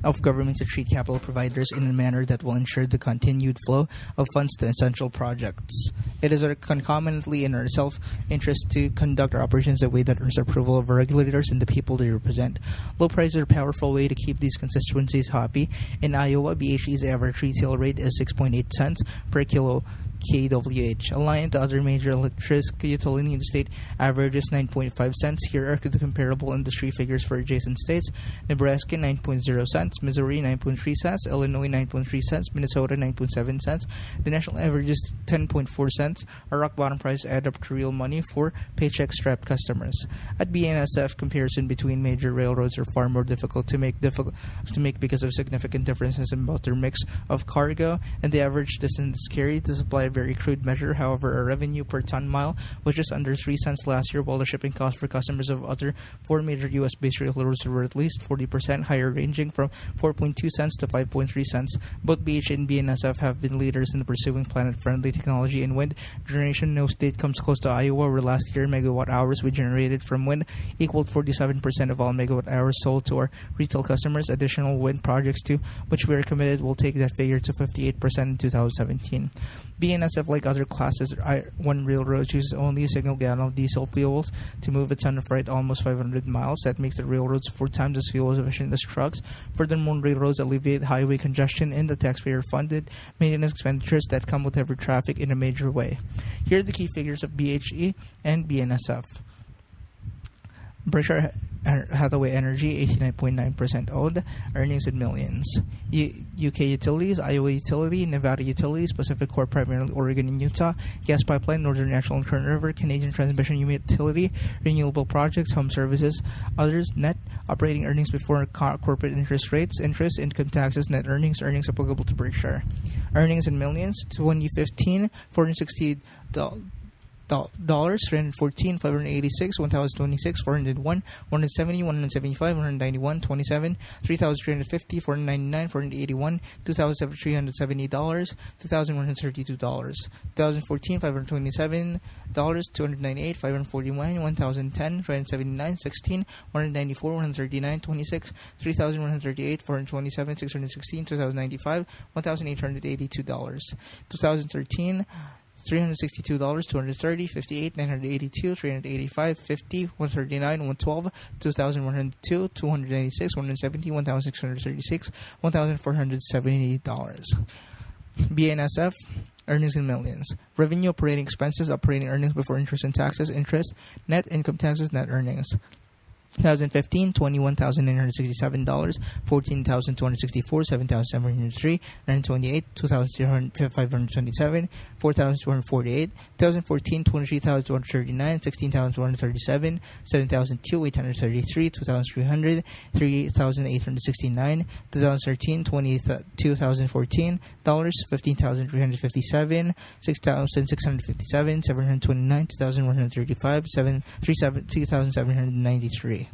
of governments to treat capital providers in a manner that will ensure the continued flow of funds to essential projects. It is concomitantly in our self-interest to conduct our operations in a way that earns approval of our regulators and the people they represent. Low prices are a powerful way to keep these constituencies happy. In Iowa, BHE's average retail rate is 6.8 cents per kilo kWh. Aligned to other major electricity utility in the state averages 9.5 cents. Here are the comparable industry figures for adjacent states: Nebraska 9.0 cents, Missouri 9.3 cents, Illinois 9.3 cents, Minnesota 9.7 cents. The national average is 10.4 cents. Our rock bottom price add up to real money for paycheck-strapped customers. At BNSF, comparison between major railroads are far more difficult to make because of significant differences in both their mix of cargo and the average distance carried. To supply a very crude measure, however, our revenue per ton mile was just under 3 cents last year, while the shipping costs for customers of other 4 major U.S.-based railroads were at least 40% higher, ranging from 4.2 cents to 5.3 cents. Both BHE and BNSF have been leaders in pursuing planet-friendly technology in wind generation. No state comes close to Iowa, where last year megawatt hours we generated from wind equaled 47% of all megawatt hours sold to our retail customers. Additional wind projects to which we are committed will take that figure to 58% in 2017. BNSF, like other classes 1 railroads, uses only a single gallon of diesel fuels to move a ton of freight almost 500 miles. That makes the railroads 4 times as fuel efficient as trucks. Furthermore, railroads alleviate highway congestion and the taxpayer-funded maintenance expenditures that come with heavy traffic in a major way. Here are the key figures of BHE and BNSF. Berkshire Hathaway Energy, 89.9% owned, earnings in millions. UK Utilities, Iowa Utility, Nevada Utilities, Pacific Corp, primarily Oregon and Utah, Gas Pipeline, Northern National and Kern River, Canadian Transmission Utility, Renewable Projects, Home Services, others. Net operating earnings before corporate interest rates, interest, income taxes, net earnings applicable to Berkshire. Earnings in millions, 2015, $460. $314, $586, $1,026, $401, $170, $175, $191, $27, $3,350, $499, $481, $2,370, $2,132, $2014, $527, $298, $541, $1,010, $379, $16, $194, $139, $26, $3,138, $427, $616, $2,095, $1,882, $2013, $362, $230, $58, $982, $385, $50, $139, $112, $2,102, $296, $170, $1,636, $1,470. BNSF, earnings in millions. Revenue, operating expenses, operating earnings before interest and taxes, interest, net income taxes, net earnings. 2015, $21,967, $14,264, $7,703, $928, $2,527, $4,248, 2014, $23,239, $16,237, $7,002, $833, $2,300, $3,869, 2013, $22,014, $15,357, $6,657, $729, $2,135, $2,793.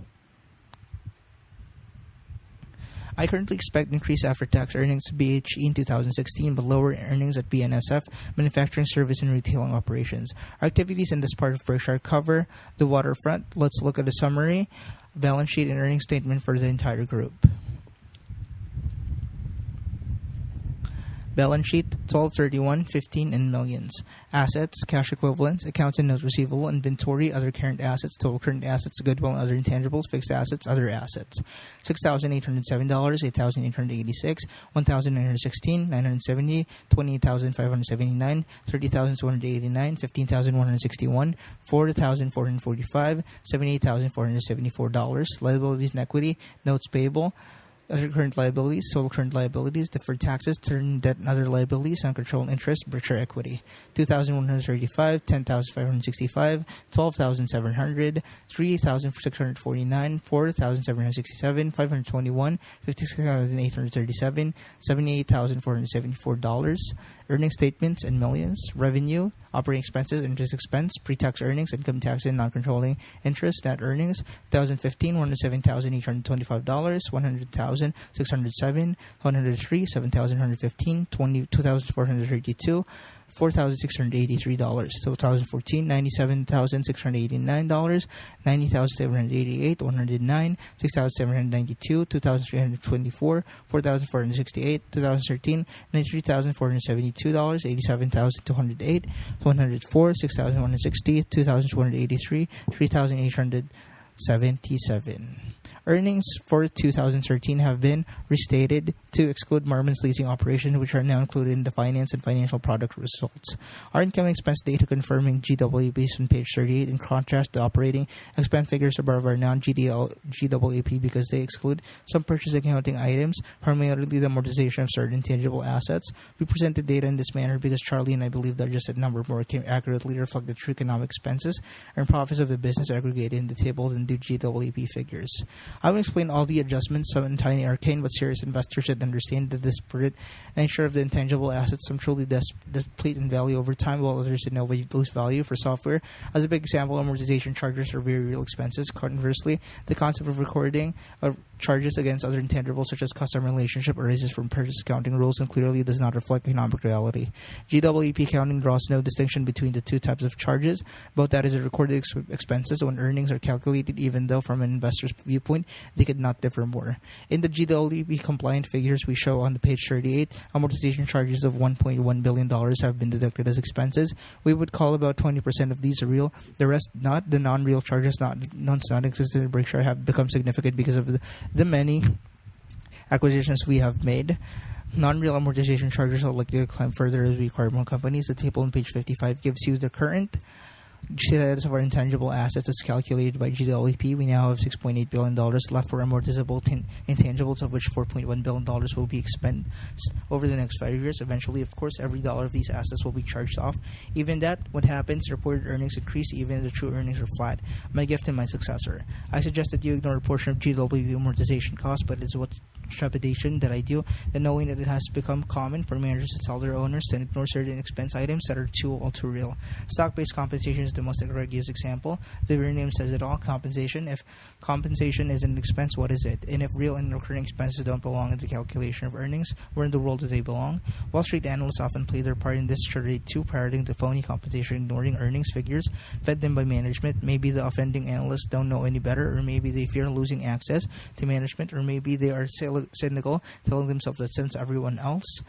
I currently expect increased after-tax earnings to BHE in 2016, but lower earnings at BNSF, manufacturing, service, and retailing operations. Our activities in this part of Berkshire cover the waterfront. Let's look at a summary, balance sheet, and earnings statement for the entire group. Balance sheet, 12/31/15 in millions. Assets, cash equivalents, accounts and notes receivable, inventory, other current assets, total current assets, goodwill and other intangibles, fixed assets, other assets. $6,807, $8,886, $1,916, $970, $28,579, $30,289, $15,161, $4,445, $78,474. Liabilities and equity, notes payable, other current liabilities, total current liabilities, deferred taxes, term debt and other liabilities, uncontrolled interest, Berkshire equity. 2,135, 10,565, 12,700, 3,649, 4,767, 521, 56,837, $78,474. earning statements in millions, revenue, operating expenses, interest expense, pre-tax earnings, income tax and non-controlling interest, net earnings, 2015, $107,825, $100,607, $103, $7,115, $2,432, $4,683, 2014, $97,689, $90,788, $109, $6,792, $2,324, $4,468, 2013, $93,472, $87,208, $104, $6,160, $2,283, $3,877. Earnings for 2013 have been restated to exclude Marmon's leasing operations, which are now included in the finance and financial product results. Our income and expense data confirming GWAP is on page 38. In contrast, the operating expense figures above are non-GWAP because they exclude some purchase accounting items, primarily the amortization of certain intangible assets. We present the data in this manner because Charlie and I believe the adjusted number more accurately reflect the true economic expenses and profits of the business aggregated in the table than do GWAP figures. I will explain all the adjustments, some tiny arcane, but serious investors should understand the disparate nature of the intangible assets. Some truly deplete in value over time, while others in no way lose value. For software, as a big example, amortization charges are very real expenses. Conversely, the concept of recording of charges against other intangibles, such as customer relationship, arises from purchase accounting rules and clearly does not reflect economic reality. GWAP accounting draws no distinction between the two types of charges. Both, that is, recorded expenses when earnings are calculated, even though from an investor's viewpoint they could not differ more. In the GWAP compliant figures we show on the page 38, amortization charges of $1.1 billion have been deducted as expenses. We would call about 20% of these real, the rest not. The non-real charges, not existent in Berkshire, have become significant because of the many acquisitions we have made. Non-real amortization charges are likely to climb further as we acquire more companies. The table on page 55 gives you the current status of our intangible assets as calculated by GWAP. We now have $6.8 billion left for amortizable intangibles, of which $4.1 billion will be expensed over the next 5 years. Eventually, of course, every dollar of these assets will be charged off. Even that, what happens, reported earnings increase even if the true earnings are flat. My gift to my successor. I suggest that you ignore a portion of GWAP amortization costs, but it's what trepidation that I do, and knowing that it has become common for managers to tell their owners to ignore certain expense items that are too real. Stock-based compensation is the most egregious example. The very name says it all. Compensation. If compensation is an expense, what is it? And if real and recurring expenses don't belong in the calculation of earnings, where in the world do they belong? Wall Street analysts often play their part in this charade too, parroting the phony compensation, ignoring earnings figures fed them by management. Maybe the offending analysts don't know any better, or maybe they fear losing access to management, or maybe they are cynical, telling themselves that since everyone else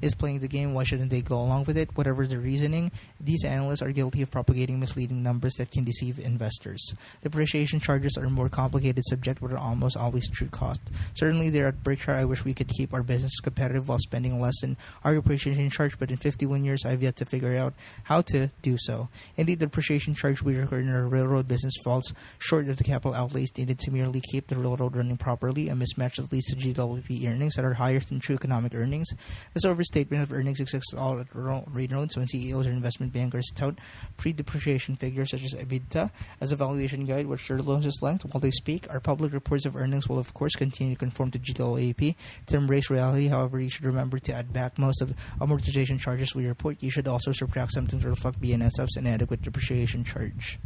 is playing the game, why shouldn't they go along with it? Whatever the reasoning, these analysts are guilty of propagating misleading numbers that can deceive investors. Depreciation charges are a more complicated subject, but are almost always true cost. Certainly there at Berkshire, I wish we could keep our business competitive while spending less than our depreciation charge, but in 51 years, I've yet to figure out how to do so. Indeed, the depreciation charge we record in our railroad business falls short of the capital outlays needed to merely keep the railroad running properly, a mismatch that leads to GWP earnings that are higher than true economic earnings. This overstatement of earnings exists all at railroads when CEOs or investment bankers tout pre-depreciation figures such as EBITDA as a valuation guide which their longest length while they speak. Our public reports of earnings will of course continue to conform to GWAP to embrace reality. However, you should remember to add back most of the amortization charges we report. You should also subtract something to reflect BNSF's inadequate depreciation charge.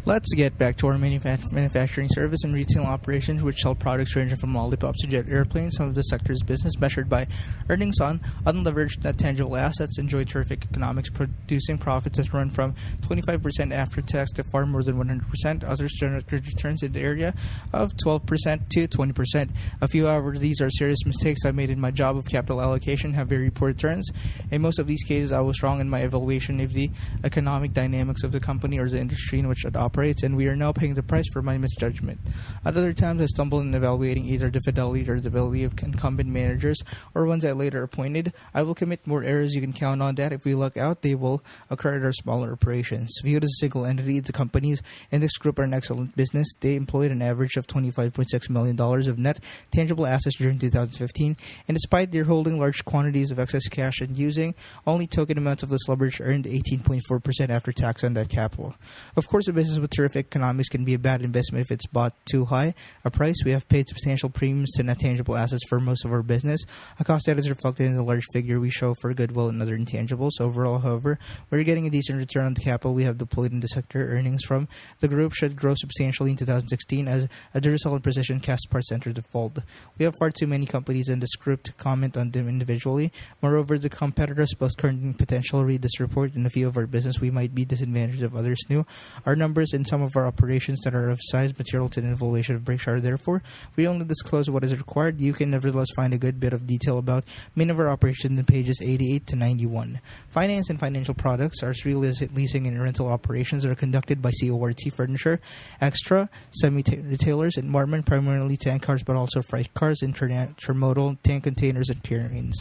Let's get back to our manufacturing, service, and retail operations, which sell products ranging from lollipops to jet airplanes. Some of the sector's business, measured by earnings on unleveraged net tangible assets, enjoy terrific economics, producing profits that run from 25% after tax to far more than 100%. Others generate returns in the area of 12% to 20%. A few, however, these are serious mistakes I made in my job of capital allocation, have very poor returns. In most of these cases, I was wrong in my evaluation of the economic dynamics of the company or the industry in which it operates, and we are now paying the price for my misjudgment. At other times, I stumble in evaluating either the fidelity or the ability of incumbent managers or ones I later appointed. I will commit more errors. You can count on that. If we look out, they will occur at our smaller operations. Viewed as a single entity, the companies in this group are an excellent business. They employed an average of $25.6 million of net tangible assets during 2015, and despite their holding large quantities of excess cash and using only token amounts of this leverage, earned 18.4% after tax on that capital. Of course, the business business with terrific economics can be a bad investment if it's bought too high a price. We have paid substantial premiums to net tangible assets for most of our business, a cost that is reflected in the large figure we show for goodwill and other intangibles. Overall, however, we're getting a decent return on the capital we have deployed in the sector. Earnings from the group should grow substantially in 2016 as a Duracell and Precision cast parts enter the fold. We have far too many companies in this group to comment on them individually. Moreover, the competitors, both current and potential, read this report. In a few of our business, we might be disadvantaged of others new. Our numbers in some of our operations that are of size material to the evaluation of Berkshire. Therefore, we only disclose what is required. You can nevertheless find a good bit of detail about many of our operations in pages 88 to 91. Finance and financial products, our leasing and rental operations are conducted by CORT Furniture, Extra, Semi-Retailers, and Marmon, primarily tank cars but also freight cars, intermodal, tank containers, and cranes.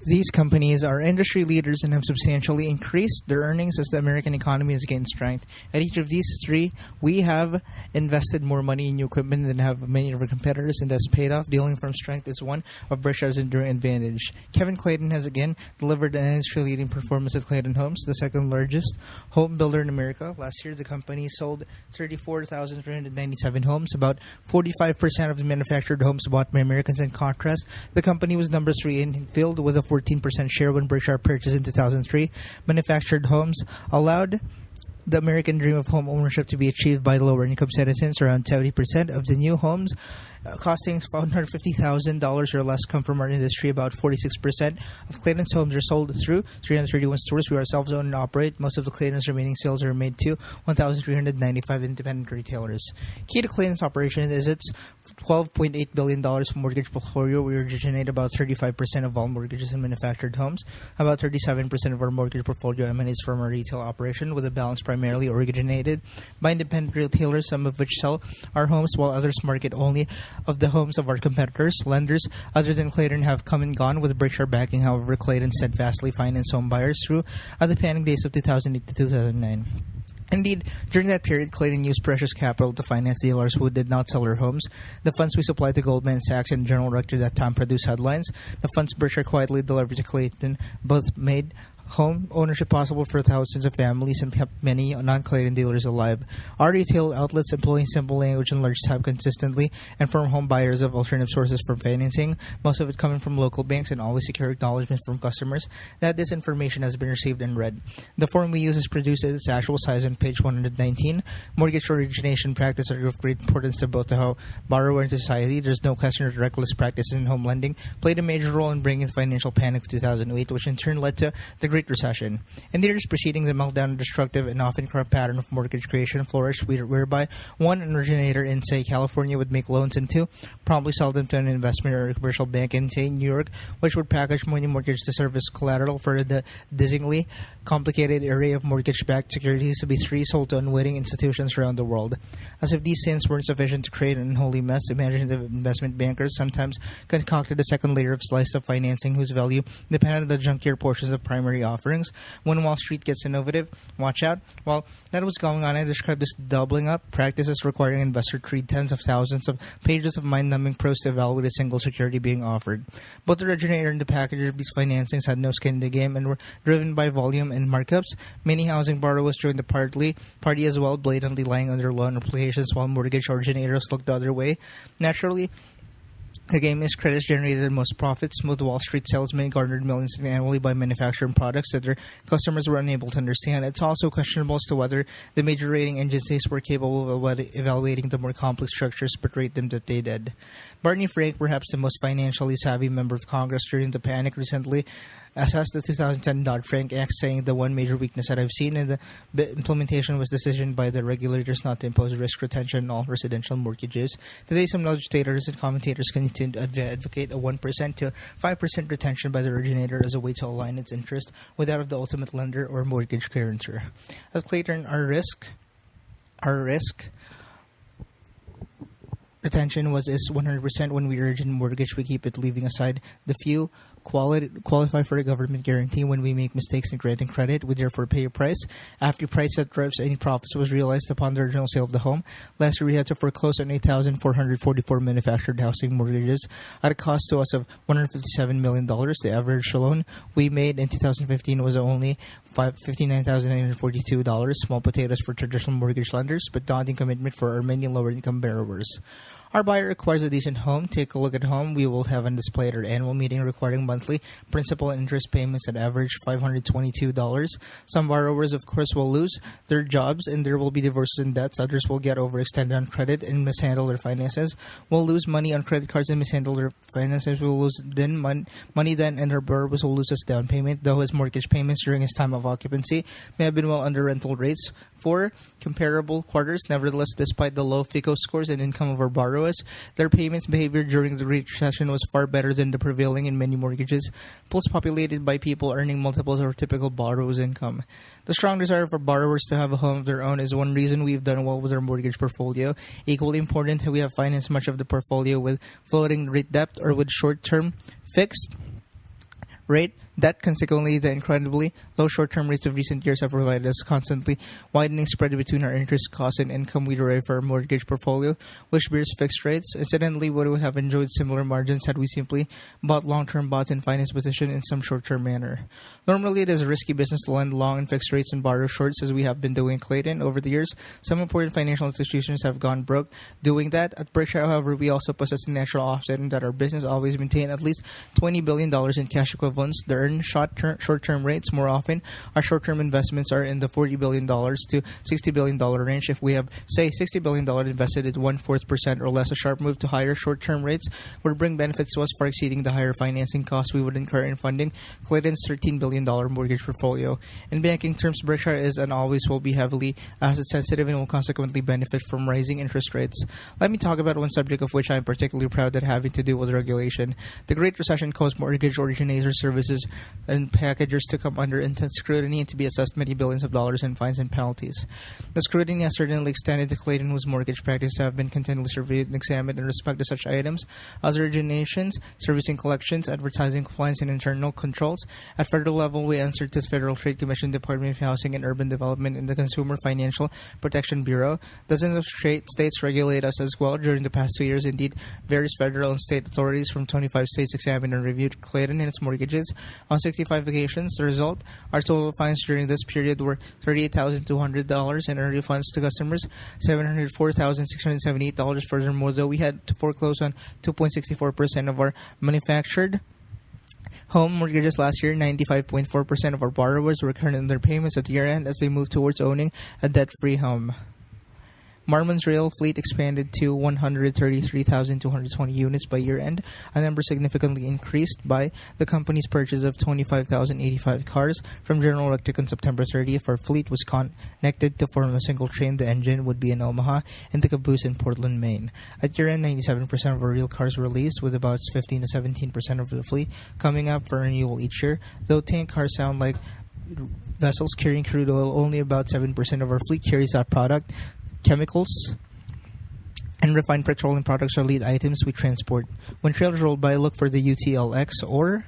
These companies are industry leaders and have substantially increased their earnings as the American economy has gained strength. At each of these three, we have invested more money in new equipment than have many of our competitors, and that's paid off. Dealing from strength is one of Berkshire's enduring advantage. Kevin Clayton has again delivered an industry-leading performance at Clayton Homes, the second largest home builder in America. Last year, the company sold 34,397 homes, about 45% of the manufactured homes bought by Americans. In contrast, the company was number 3 in field with a 14% share when Berkshire purchased in 2003. Manufactured homes allowed the American dream of home ownership to be achieved by lower-income citizens. Around 70% of the new homes costing $450,000 or less come from our industry. About 46% of Clayton's homes are sold through 331 stores we ourselves own and operate. Most of the Clayton's remaining sales are made to 1,395 independent retailers. Key to Clayton's operation is its $12.8 billion mortgage portfolio. We originate about 35% of all mortgages in manufactured homes. About 37% of our mortgage portfolio emanates from our retail operation, with a balance primarily originated by independent retailers, some of which sell our homes while others market only of the homes of our competitors. Lenders other than Clayton have come and gone, with Berkshire backing. However, Clayton steadfastly financed home buyers through the panic days of 2008 to 2009. Indeed, during that period, Clayton used precious capital to finance dealers who did not sell their homes. The funds we supplied to Goldman Sachs and General Electric at that time produced headlines. The funds Berkshire quietly delivered to Clayton both made home ownership possible for thousands of families and kept many non-Clayton dealers alive. Our retail outlets, employing simple language and large type consistently, inform home buyers of alternative sources for financing, most of it coming from local banks, and always secure acknowledgement from customers that this information has been received and read. The form we use is produced at its actual size on page 119. Mortgage origination practices are of great importance to both the borrower and society. There's no question that reckless practices in home lending played a major role in bringing the financial panic of 2008, which in turn led to the Great Recession. In the years preceding the meltdown, a destructive and often corrupt pattern of mortgage creation flourished, whereby one, an originator in, say, California would make loans, and two, promptly sell them to an investment or a commercial bank in, say, New York, which would package money mortgage to serve as collateral for the dizzyingly complicated array of mortgage-backed securities to be sold to unwitting institutions around the world. As if these sins weren't sufficient to create an unholy mess, imaginative investment bankers sometimes concocted a second layer of slice of financing whose value depended on the junkier portions of primary offerings. When Wall Street gets innovative, watch out. Well, that was going on. I described this doubling up practices requiring investors to read tens of thousands of pages of mind-numbing prose to evaluate a single security being offered. Both the originator and the packager of these financings had no skin in the game and were driven by volume and markups. Many housing borrowers joined the party as well, blatantly lying under loan applications, while mortgage originators looked the other way. Naturally, the game credits generated the most profits. Smooth Wall Street salesmen garnered millions annually by manufacturing products that their customers were unable to understand. It's also questionable as to whether the major rating agencies were capable of evaluating the more complex structures but rate them that they did. Barney Frank, perhaps the most financially savvy member of Congress during the panic, recently assessed the 2010 Dodd-Frank Act, saying the one major weakness that I've seen in the implementation was decision by the regulators not to impose risk retention on all residential mortgages. Today, some legislators and commentators continue to advocate a 1% to 5% retention by the originator as a way to align its interest with that of the ultimate lender or mortgage guarantor. At Clayton, our risk retention is 100%. When we originate mortgage, we keep it, leaving aside the few qualify for a government guarantee when we make mistakes in granting credit. We therefore pay a price. After price that drives any profits was realized upon the original sale of the home. Last year, we had to foreclose on 8,444 manufactured housing mortgages at a cost to us of $157 million. The average loan we made in 2015 was only $59,942. Small potatoes for traditional mortgage lenders, but daunting commitment for our many lower-income borrowers. Our buyer requires a decent home. Take a look at home we will have on display at our annual meeting, requiring monthly principal and interest payments at average $522. Some borrowers, of course, will lose their jobs and there will be divorces and debts. Others will get overextended on credit and mishandle their finances. We'll lose money on credit cards and mishandle their finances. We'll lose money then, and our borrowers will lose his down payment, though his mortgage payments during his time of occupancy may have been well under rental rates for comparable quarters. Nevertheless, despite the low FICO scores and income of our borrowers, their payments behavior during the Great Recession was far better than the prevailing in many mortgages pools populated by people earning multiples of our typical borrower's income. The strong desire for borrowers to have a home of their own is one reason we've done well with our mortgage portfolio. Equally important, we have financed much of the portfolio with floating rate debt or with short-term fixed rate debt. Consequently, the incredibly low short-term rates of recent years have provided us constantly widening spread between our interest costs and income we derive for our mortgage portfolio, which bears fixed rates. Incidentally, we would have enjoyed similar margins had we simply bought long-term bonds and finance position in some short-term manner. Normally, it is a risky business to lend long and fixed rates and borrow shorts, as we have been doing in Clayton. Over the years, some important financial institutions have gone broke doing that. At Berkshire, however, we also possess a natural offset in that our business always maintained at least $20 billion in cash equivalents. The earn short-term rates more often. Our short-term investments are in the $40 billion to $60 billion range. If we have, say, $60 billion invested at 1/4% or less, a sharp move to higher short-term rates would bring benefits to us far exceeding the higher financing costs we would incur in funding Clayton's $13 billion mortgage portfolio. In banking terms, Berkshire is and always will be heavily asset-sensitive and will consequently benefit from rising interest rates. Let me talk about one subject of which I am particularly proud, that having to do with regulation. The Great Recession caused mortgage originator services and packagers to come under intense scrutiny and to be assessed many billions of dollars in fines and penalties. The scrutiny has certainly extended to Clayton, whose mortgage practices have been continually surveyed and examined in respect to such items as originations, servicing collections, advertising compliance, and internal controls. At federal level, we answered to the Federal Trade Commission, Department of Housing and Urban Development, and the Consumer Financial Protection Bureau. Dozens of states regulate us as well. During the past 2 years, indeed, various federal and state authorities from 25 states examined and reviewed Clayton and its mortgages on 65 occasions. The result, our total fines during this period were $38,200 and early funds to customers $704,678. Furthermore, though we had to foreclose on 2.64% of our manufactured home mortgages last year, 95.4% of our borrowers were current in their payments at year-end as they moved towards owning a debt-free home. Marmon's rail fleet expanded to 133,220 units by year-end, a number significantly increased by the company's purchase of 25,085 cars from General Electric on September 30th. Our fleet was connected to form a single train. The engine would be in Omaha and the caboose in Portland, Maine. At year-end, 97% of our rail cars were leased, with about 15 to 17% of the fleet coming up for renewal each year. Though tank cars sound like vessels carrying crude oil, only about 7% of our fleet carries that product. Chemicals and refined petroleum products are lead items we transport. When trailers roll by, look for the UTLX or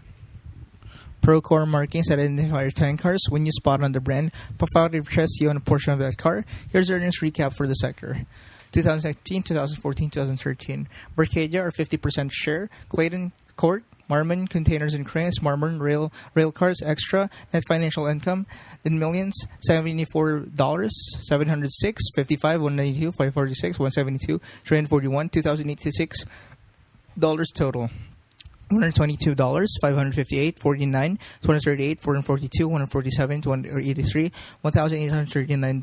Procore markings that identify your tank cars. When you spot on the brand, puff out your chest, you own a portion of that car. Here's our earnings recap for the sector. 2016, 2014, 2013. Berkshire, our 50% share. Clayton Court, Marmon Containers and Cranes, Marmon Rail Cars Extra, net financial income in millions, $74, $706, $55, $192, $546, $172, $341, $2,086 total. $122, $558, $49, $238, $442, $147, $283, $1,839,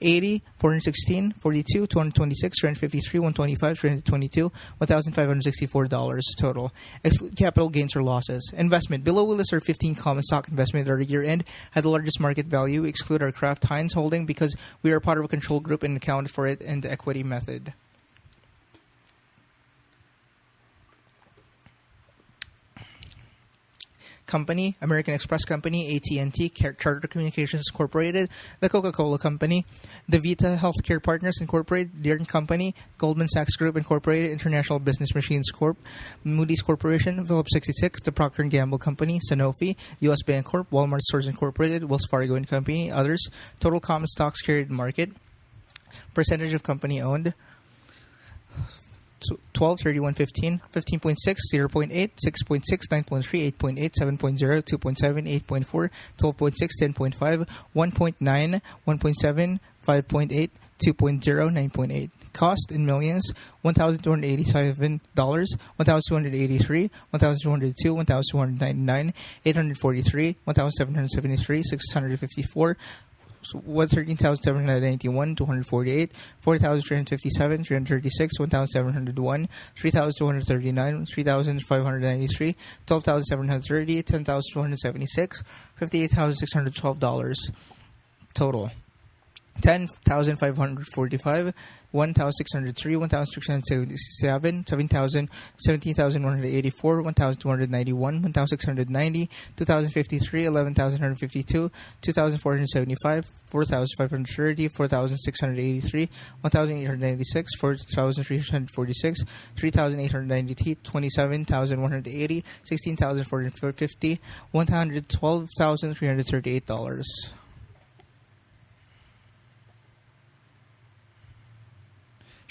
$80, $416, $42, $226, $353, $125, $322, $1,564 total. Exclude capital gains or losses. Investment. Below we list our 15 common stock investment at our year-end had the largest market value. We exclude our Kraft Heinz holding because we are part of a control group and accounted for it in the equity method. Company, American Express Company, AT&T, Charter Communications Incorporated, the Coca-Cola Company, DaVita Healthcare Partners Incorporated, Deere Company, Goldman Sachs Group Incorporated, International Business Machines Corp., Moody's Corporation, Phillips 66, the Procter & Gamble Company, Sanofi, U.S. Bank Corp., Walmart Stores Incorporated, Wells Fargo & Company, others. Total common stocks carried in market. Percentage of company owned. 12, 31, 15, 15.6, 0.8, 6.6, 9.3, 8.8, 7.0, 2.7, 8.4, 12.6, 10.5, 1.9, 1.7, 5.8, 2.0, 9.8. Cost in millions: $1,287, $1,283, $1,202, $1,299, $843, $1,773, $654, 13,791, 248, 4,357, 336, 1,701, 3,239, 3,593, 12,730, 10,276, $58,612 total. 10,545, 1,603, 1,677, 7,000, 17,184, 1,291, 1,690, 2,053, 11,152, 2,475, 4,530, 4,683, 1,896, 4,346, 3,890, 27,180, 16,450, $112,338.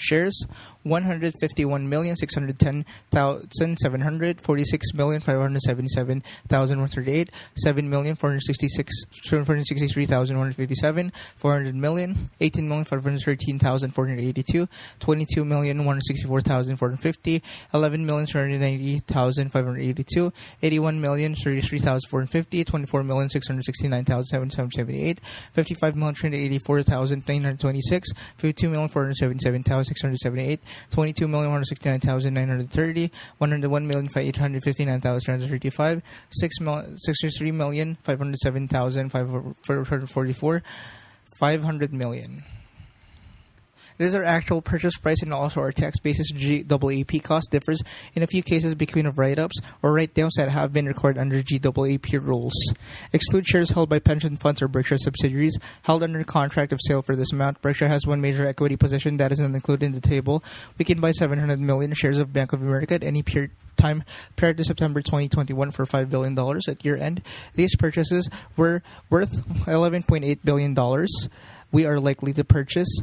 Shares: 151,610,700, 46,577,138, 7,463,157, 400 million, 18,513,482, 22,164,450, 11,390,582, 81,033,450, 24,669,778, 55,384,926, 52,477,678, 22,169,930, 101,859,335, 63,507,544, 500 million. This is our actual purchase price, and also our tax basis GAAP cost differs in a few cases between write-ups or write-downs that have been recorded under GAAP rules. Exclude shares held by pension funds or Berkshire subsidiaries held under contract of sale for this amount. Berkshire has one major equity position that is not included in the table. We can buy 700 million shares of Bank of America at any time prior to September 2021 for $5 billion at year-end. These purchases were worth $11.8 billion. We are likely to purchase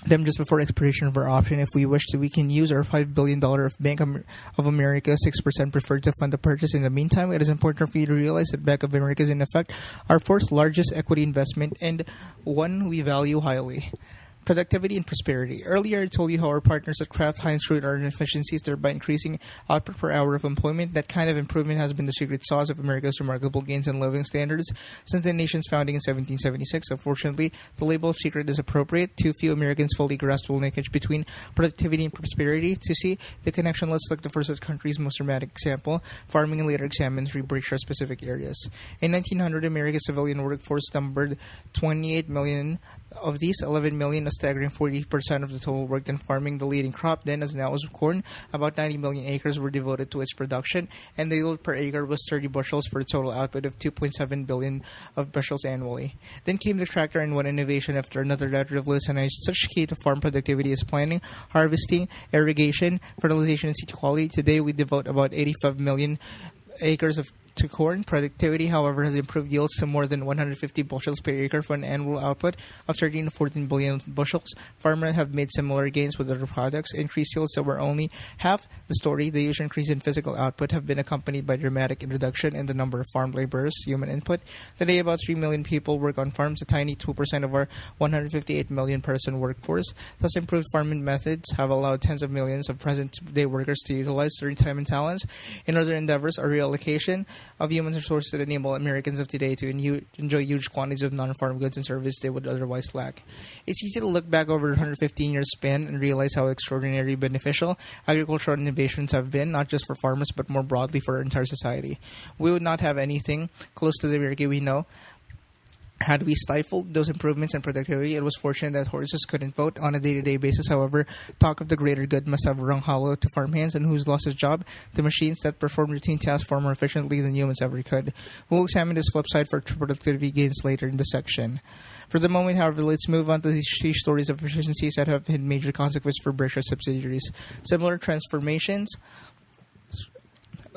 them just before expiration of our option. If we wish to, we can use our $5 billion of Bank of America 6% preferred to fund the purchase. In the meantime, it is important for you to realize that Bank of America is in effect our fourth largest equity investment and one we value highly. Productivity and prosperity. Earlier, I told you how our partners at Kraft Heinz Fruit are in efficiencies, thereby increasing output per hour of employment. That kind of improvement has been the secret sauce of America's remarkable gains in living standards since the nation's founding in 1776. Unfortunately, the label of secret is appropriate. Too few Americans fully grasp the linkage between productivity and prosperity. To see the connection, let's look at the first of the country's most dramatic example, farming, and later examine three Berkshire-specific areas. In 1900, America's civilian workforce numbered 28 million. Of these, 11 million, a staggering 40% of the total, worked in farming. The leading crop then, as now, was corn. About 90 million acres were devoted to its production, and the yield per acre was 30 bushels for a total output of 2.7 billion of bushels annually. Then came the tractor, and one innovation after another that revolutionized such key to farm productivity as planting, harvesting, irrigation, fertilization, and seed quality. Today, we devote about 85 million acres to corn. Productivity, however, has improved yields to more than 150 bushels per acre for an annual output of 13 to 14 billion bushels. Farmers have made similar gains with other products. Increased yields that were only half the story. The huge increase in physical output have been accompanied by dramatic reduction in the number of farm laborers, human input. Today, about 3 million people work on farms, a tiny 2% of our 158 million person workforce. Thus, improved farming methods have allowed tens of millions of present-day workers to utilize their time and talents in other endeavors. A reallocation of human resources that enable Americans of today to enjoy huge quantities of non-farm goods and services they would otherwise lack. It's easy to look back over a 115-year span and realize how extraordinarily beneficial agricultural innovations have been, not just for farmers, but more broadly for our entire society. We would not have anything close to the America we know Had we stifled those improvements in productivity, it was fortunate that horses couldn't vote on a day-to-day basis. However, talk of the greater good must have rung hollow to farmhands and who's lost his job to machines that perform routine tasks far more efficiently than humans ever could. We'll examine this flip side for productivity gains later in the section. For the moment, however, let's move on to these three stories of efficiencies that have had major consequences for Berkshire subsidiaries. Similar transformations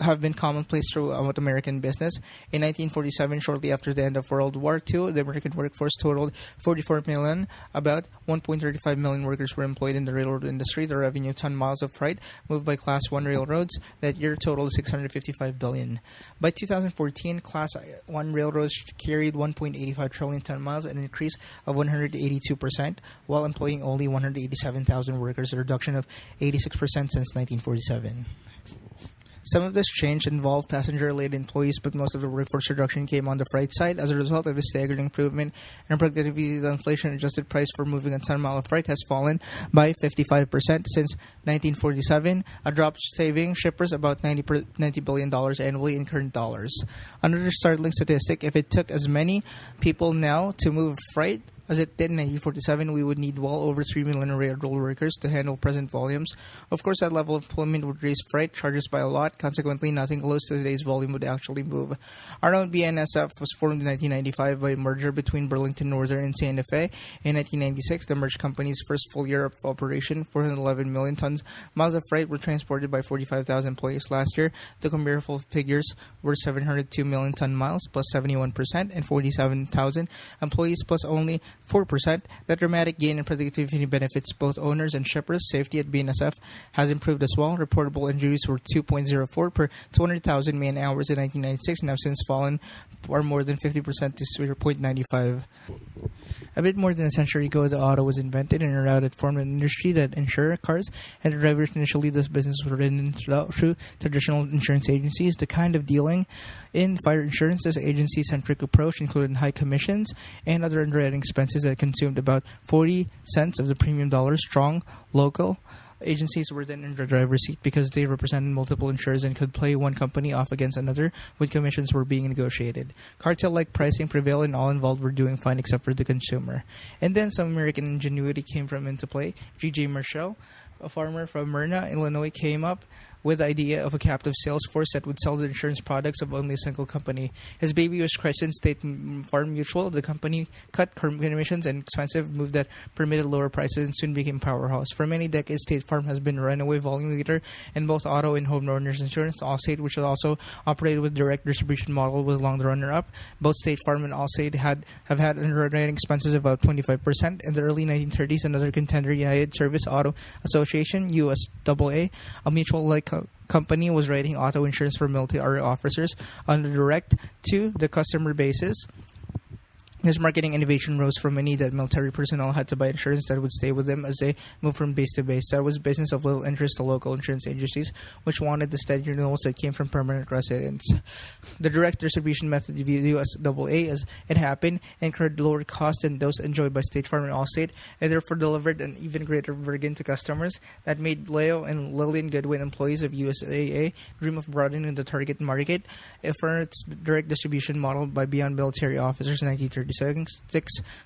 have been commonplace throughout American business. In 1947, shortly after the end of World War II, the American workforce totaled 44 million. About 1.35 million workers were employed in the railroad industry. The revenue ton miles of freight moved by Class 1 railroads that year totaled 655 billion. By 2014, Class 1 railroads carried 1.85 trillion ton miles, an increase of 182%, while employing only 187,000 workers, a reduction of 86% since 1947. Some of this change involved passenger-related employees, but most of the workforce reduction came on the freight side. As a result of the staggering improvement in productivity, the inflation-adjusted price for moving a ton-mile of freight has fallen by 55% since 1947, a drop saving shippers about $90 billion annually in current dollars. Another startling statistic, if it took as many people now to move freight as it did in 1947, we would need well over 3 million railroad workers to handle present volumes. Of course, that level of employment would raise freight charges by a lot. Consequently, nothing close to today's volume would actually move. Our own BNSF was formed in 1995 by a merger between Burlington Northern and Santa Fe. In 1996, the merged company's first full year of operation, 411 million tons miles of freight were transported by 45,000 employees. Last year, the comparable figures were 702 million ton miles plus 71% and 47,000 employees plus only 4%. That dramatic gain in productivity benefits both owners and shippers. Safety at BNSF has improved as well. Reportable injuries were 2.04 per 200,000 man-hours in 1996, and have since fallen by more than 50% to 0.95. A bit more than a century ago, the auto was invented, and around it formed an industry that insured cars, and the drivers initially this business was written through traditional insurance agencies. The kind of dealing in fire insurance, this agency-centric approach included high commissions and other underwriting expenses that consumed about 40 cents of the premium dollars. Strong local agencies were then in the driver's seat because they represented multiple insurers and could play one company off against another when commissions were being negotiated. Cartel-like pricing prevailed, and all involved were doing fine except for the consumer. And then some American ingenuity came into play. G.J. Marshall, a farmer from Myrna, Illinois, came up with the idea of a captive sales force that would sell the insurance products of only a single company. His baby was christened State Farm Mutual. The company cut commissions and expensive move that permitted lower prices and soon became a powerhouse. For many decades, State Farm has been a runaway volume leader in both auto and homeowners insurance. Allstate, which also operated with direct distribution model, was long the runner-up. Both State Farm and Allstate have had underwriting expenses of about 25%. In the early 1930s, another contender, United Service Auto Association, USAA, a mutual-like company, was writing auto insurance for military officers on the direct-to-the-customer basis. His marketing innovation rose from a need that military personnel had to buy insurance that would stay with them as they moved from base to base. That was business of little interest to local insurance agencies, which wanted the steady renewals that came from permanent residents. The direct distribution method of USAA, as it happened, incurred lower costs than those enjoyed by State Farm and Allstate, and therefore delivered an even greater bargain to customers. That made Leo and Lillian Goodwin, employees of USAA, dream of broadening the target market for its direct distribution model by beyond military officers in 1930.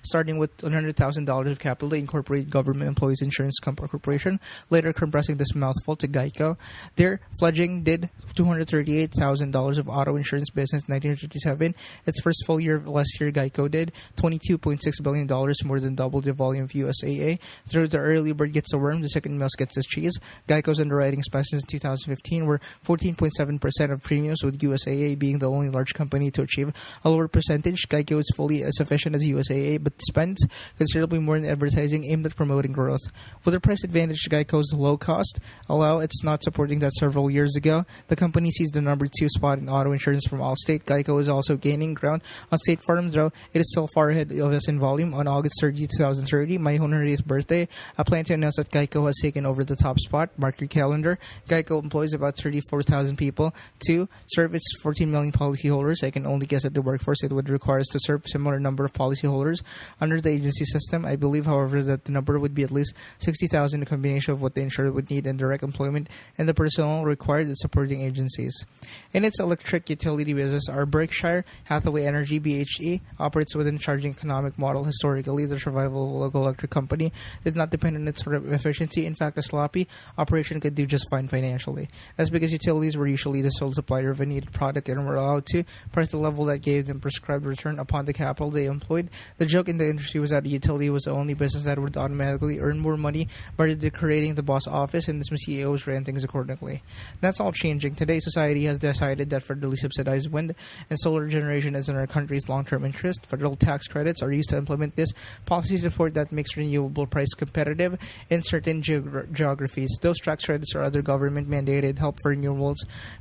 Starting with $100,000 of capital to incorporate Government Employees Insurance Corporation, later compressing this mouthful to Geico. Their fledgling did $238,000 of auto insurance business in 1957. Its first full year last year, Geico did $22.6 billion, more than double the volume of USAA. Through the early bird gets the worm, the second mouse gets the cheese. Geico's underwriting expenses in 2015 were 14.7% of premiums, with USAA being the only large company to achieve a lower percentage. Geico is fully as efficient as USAA, but spends considerably more in advertising aimed at promoting growth. For the price advantage, Geico's low cost allow it's not supporting that several years ago. The company sees the number 2 spot in auto insurance from Allstate. Geico is also gaining ground on State Farm, though it is still far ahead of us in volume. On August 30, 2030, my 100th birthday, I plan to announce that Geico has taken over the top spot. Mark your calendar. Geico employs about 34,000 people to serve its 14 million policyholders. I can only guess at the workforce it would require to serve similar number of policyholders under the agency system. I believe, however, that the number would be at least 60,000, a combination of what the insured would need in direct employment and the personnel required at supporting agencies. In its electric utility business, our Berkshire Hathaway Energy (BHE) operates within a charging economic model. Historically, the survival of a local electric company did not depend on its efficiency. In fact, a sloppy operation could do just fine financially. That's because utilities were usually the sole supplier of a needed product and were allowed to price the level that gave them prescribed return upon the capital they employed. The joke in the industry was that the utility was the only business that would automatically earn more money by decorating the boss office, and the CEOs ran things accordingly. That's all changing. Today, society has decided that federally subsidized wind and solar generation is in our country's long-term interest. Federal tax credits are used to implement this policy support that makes renewable price competitive in certain geographies. Those tax credits or other government-mandated help for renewables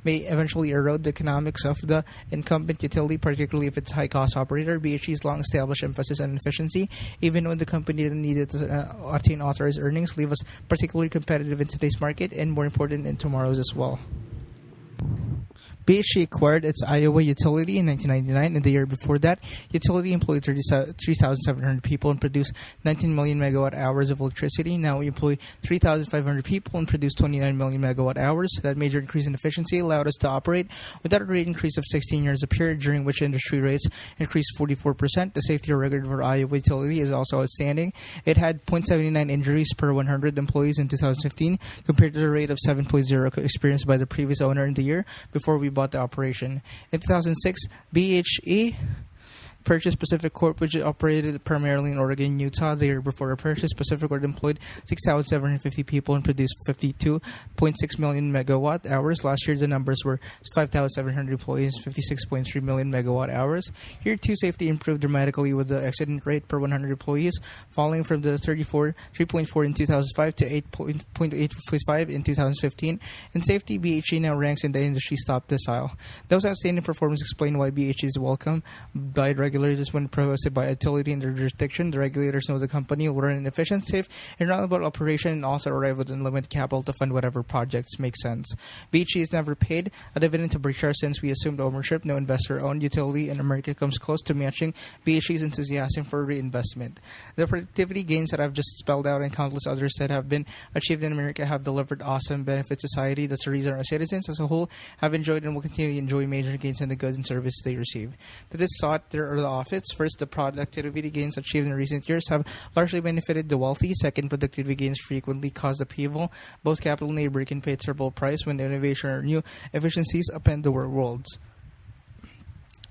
may eventually erode the economics of the incumbent utility, particularly if it's a high-cost operator. BHE's long-established emphasis on efficiency, even when the company didn't need it to obtain authorized earnings, leave us particularly competitive in today's market and more important in tomorrow's as well. BHE acquired its Iowa utility in 1999, and the year before that, utility employed 3,700 people and produced 19 million megawatt hours of electricity. Now we employ 3,500 people and produce 29 million megawatt hours. That major increase in efficiency allowed us to operate without a rate increase of 16 years, a period during which industry rates increased 44%. The safety record for Iowa utility is also outstanding. It had 0.79 injuries per 100 employees in 2015, compared to the rate of 7.0 experienced by the previous owner in the year before we bought the operation. In 2006, BHE purchased Pacific Corp, which operated primarily in Oregon and Utah. The year before the purchase, Pacific Corp employed 6,750 people and produced 52.6 million megawatt hours. Last year, the numbers were 5,700 employees, 56.3 million megawatt hours. Here, too, safety improved dramatically, with the accident rate per 100 employees falling from the 3.4 in 2005 to 8.85 in 2015. In safety, BHE now ranks in the industry's top decile. Those outstanding performance explain why BHE is welcome by regulators when proposed by a utility in their jurisdiction. The regulators know the company will run an efficient, safe, and reliable operation and also arrive with unlimited capital to fund whatever projects make sense. BHE has never paid a dividend to Berkshire since we assumed ownership. No investor-owned utility in America comes close to matching BHE's enthusiasm for reinvestment. The productivity gains that I've just spelled out and countless others that have been achieved in America have delivered awesome benefits to society. That's the reason our citizens as a whole have enjoyed and will continue to enjoy major gains in the goods and services they receive. To this thought, there are the offsets. First, the productivity gains achieved in recent years have largely benefited the wealthy. Second, productivity gains frequently cause upheaval. Both capital and labor can pay a terrible price when the innovation or new efficiencies upend the worlds.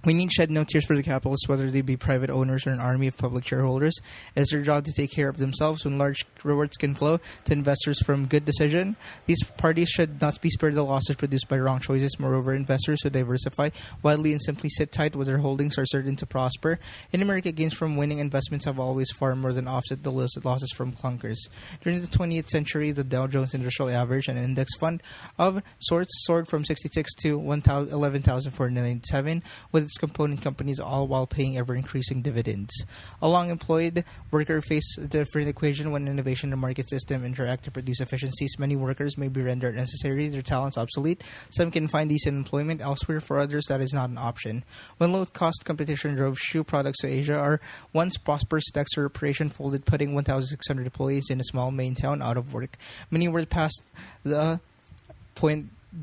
We need shed no tears for the capitalists, whether they be private owners or an army of public shareholders. It's their job to take care of themselves when large rewards can flow to investors from good decision. These parties should not be spared the losses produced by wrong choices. Moreover, investors who diversify widely and simply sit tight with their holdings are certain to prosper. In America, gains from winning investments have always far more than offset the losses from clunkers. During the 20th century, the Dow Jones Industrial Average, an index fund of sorts, soared from 66 to 11,497, with its component companies, all while paying ever-increasing dividends. A long-employed worker faces a different equation when innovation and market system interact to produce efficiencies. Many workers may be rendered necessary, their talents obsolete. Some can find decent employment elsewhere. For others, that is not an option. When low-cost competition drove shoe products to Asia, our once prosperous textile operation folded, putting 1,600 employees in a small Maine town out of work. Many were past the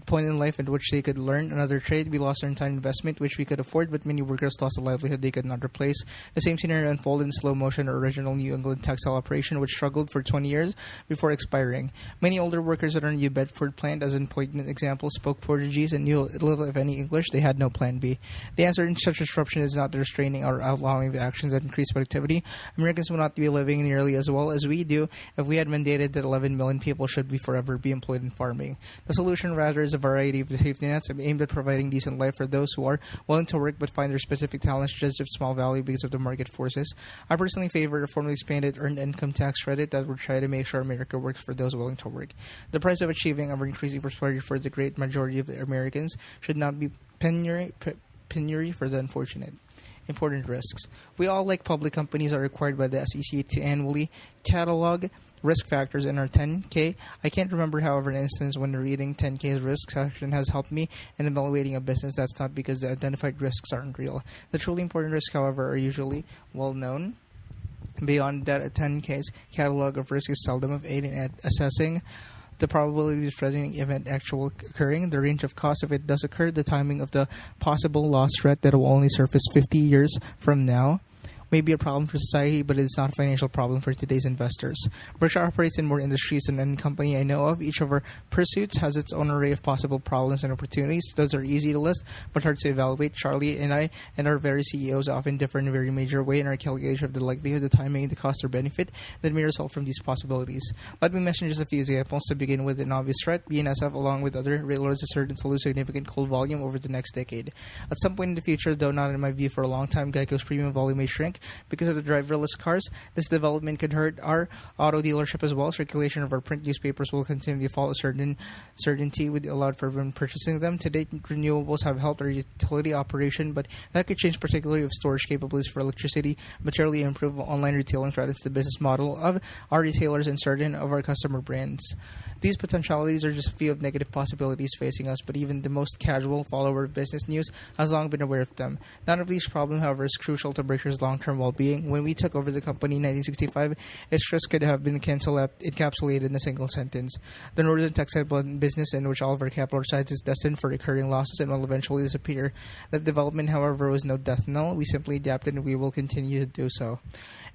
point in life at which they could learn another trade. We lost our entire investment, which we could afford, but many workers lost a livelihood they could not replace. The same scenario unfolded in slow motion our original New England textile operation, which struggled for 20 years before expiring. Many older workers at our New Bedford plant, as an poignant example, spoke Portuguese and knew little, if any, English. They had no plan B. The answer in such disruption is not the restraining or outlawing the actions that increase productivity. Americans will not be living nearly as well as we do if we had mandated that 11 million people should forever be employed in farming. The solution, rather, is a variety of safety nets aimed at providing decent life for those who are willing to work but find their specific talents judged of small value because of the market forces. I personally favor a formally expanded earned income tax credit that would try to make sure America works for those willing to work. The price of achieving ever-increasing prosperity for the great majority of the Americans should not be penury for the unfortunate. important risks. We all, like public companies, are required by the SEC to annually catalog risk factors in our 10K. I can't remember, however, an instance when reading 10K's risk section has helped me in evaluating a business. That's not because the identified risks aren't real. The truly important risks, however, are usually well known. Beyond that, a 10K's catalog of risk is seldom of aid in assessing the probability of threatening event actually occurring, the range of costs if it does occur, the timing of the possible loss threat that will only surface 50 years from now. May be a problem for society, but it is not a financial problem for today's investors. Berkshire operates in more industries than any company I know of. Each of our pursuits has its own array of possible problems and opportunities. Those are easy to list, but hard to evaluate. Charlie and I and our very CEOs often differ in a very major way in our calculation of the likelihood, the timing, the cost or benefit that may result from these possibilities. Let me mention just a few examples. To begin with, an obvious threat, BNSF, along with other railroads, is certain to lose significant coal volume over the next decade. At some point in the future, though not in my view for a long time, Geico's premium volume may shrink because of the driverless cars. This development could hurt our auto dealership as well. Circulation of our print newspapers will continue to fall. A certain certainty would allow for everyone purchasing them. To date, renewables have helped our utility operation, but that could change, particularly if storage capabilities for electricity materially improve. Online retailing threatens the business model of our retailers and certain of our customer brands. These potentialities are just a few of negative possibilities facing us, but even the most casual follower of business news has long been aware of them. None of these problems, however, is crucial to Berkshire's long-term well-being. When we took over the company in 1965, its risk could have been encapsulated in a single sentence. The Northern Textile business, in which all of our capital resides, is destined for recurring losses and will eventually disappear. That development, however, was no death knell. We simply adapted and we will continue to do so.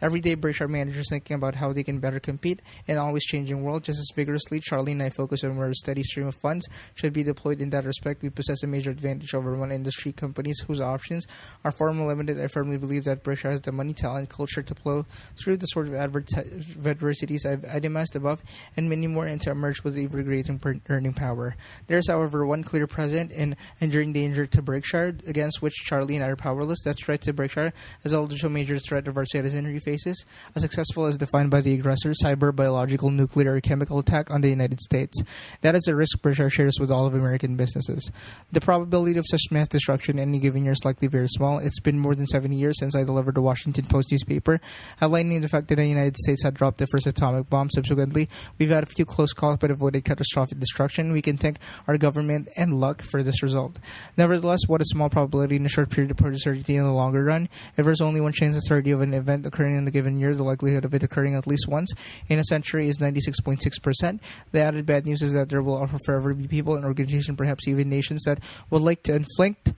Every day, Berkshire managers thinking about how they can better compete in an always changing world just as vigorously. Charlie and I focus on where a steady stream of funds should be deployed. In that respect, we possess a major advantage over one industry companies whose options are far more limited. I firmly believe that Berkshire has the money, talent, culture to plow through the sort of adversities I've itemized above and many more, and to emerge with even greater earning power. There is, however, one clear present and enduring danger to Berkshire against which Charlie and I are powerless. That threat to Berkshire is also a major threat of our citizenry faces, as successful as defined by the aggressor, cyber, biological, nuclear, or chemical attack on the United States. That is a risk Berkshire shares with all of American businesses. The probability of such mass destruction in any given year is likely very small. It's been more than 70 years since I delivered the Washington Post newspaper outlining the fact that the United States had dropped the first atomic bomb. Subsequently, we've had a few close calls but avoided catastrophic destruction. We can thank our government and luck for this result. Nevertheless, what a small probability in a short period of certainty in the longer run. If there's only one chance in 30 of an event occurring in a given year, the likelihood of it occurring at least once in a century is 96.6%. The added bad news is that there will forever be people and organizations, perhaps even nations, that would like to inflict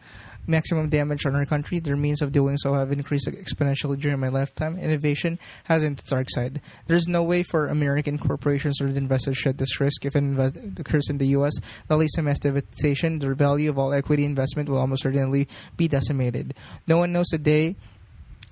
maximum damage on our country. Their means of doing so have increased exponentially during my lifetime. Innovation has its dark side. There's no way for American corporations or investors shed this risk. If an investment occurs in the U.S., the least mass devastation, the value of all equity investment will almost certainly be decimated. No one knows the day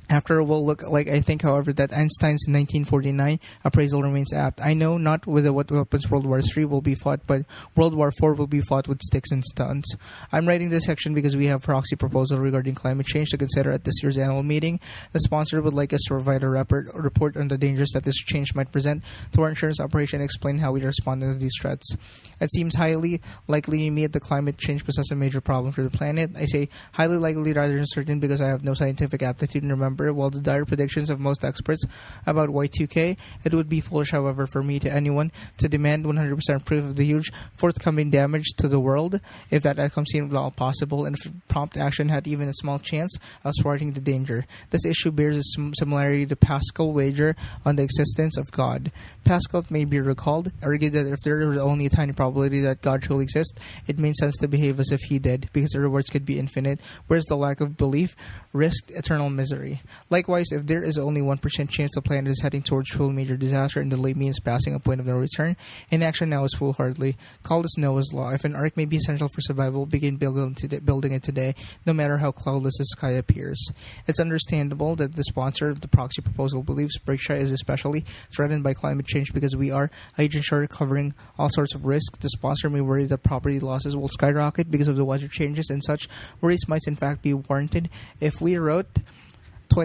after will look like. I think, however, that Einstein's 1949 appraisal remains apt. I know not with what weapons World War III will be fought, but World War IV will be fought with sticks and stones. I'm writing this section because we have a proxy proposal regarding climate change to consider at this year's annual meeting. The sponsor would like us to provide a report on the dangers that this change might present to our insurance operation and explain how we respond to these threats. It seems highly likely to me that the climate change poses a major problem for the planet. I say highly likely rather than certain because I have no scientific aptitude to remember. While the dire predictions of most experts about Y2K, it would be foolish, however, for me to anyone to demand 100% proof of the huge forthcoming damage to the world if that outcome seemed all possible and if prompt action had even a small chance of thwarting the danger. This issue bears a similarity to Pascal's wager on the existence of God. Pascal, it may be recalled, argued that if there was only a tiny probability that God truly exists, it made sense to behave as if he did, because the rewards could be infinite, whereas the lack of belief risked eternal misery. Likewise, if there is only 1% chance the planet is heading towards truly major disaster and delay means passing a point of no return, inaction now is foolhardy. Call this Noah's Law. If an ark may be essential for survival, begin building it today, no matter how cloudless the sky appears. It's understandable that the sponsor of the proxy proposal believes Berkshire is especially threatened by climate change because we are insured covering all sorts of risks. The sponsor may worry that property losses will skyrocket because of the weather changes, and such worries might in fact be warranted if we wrote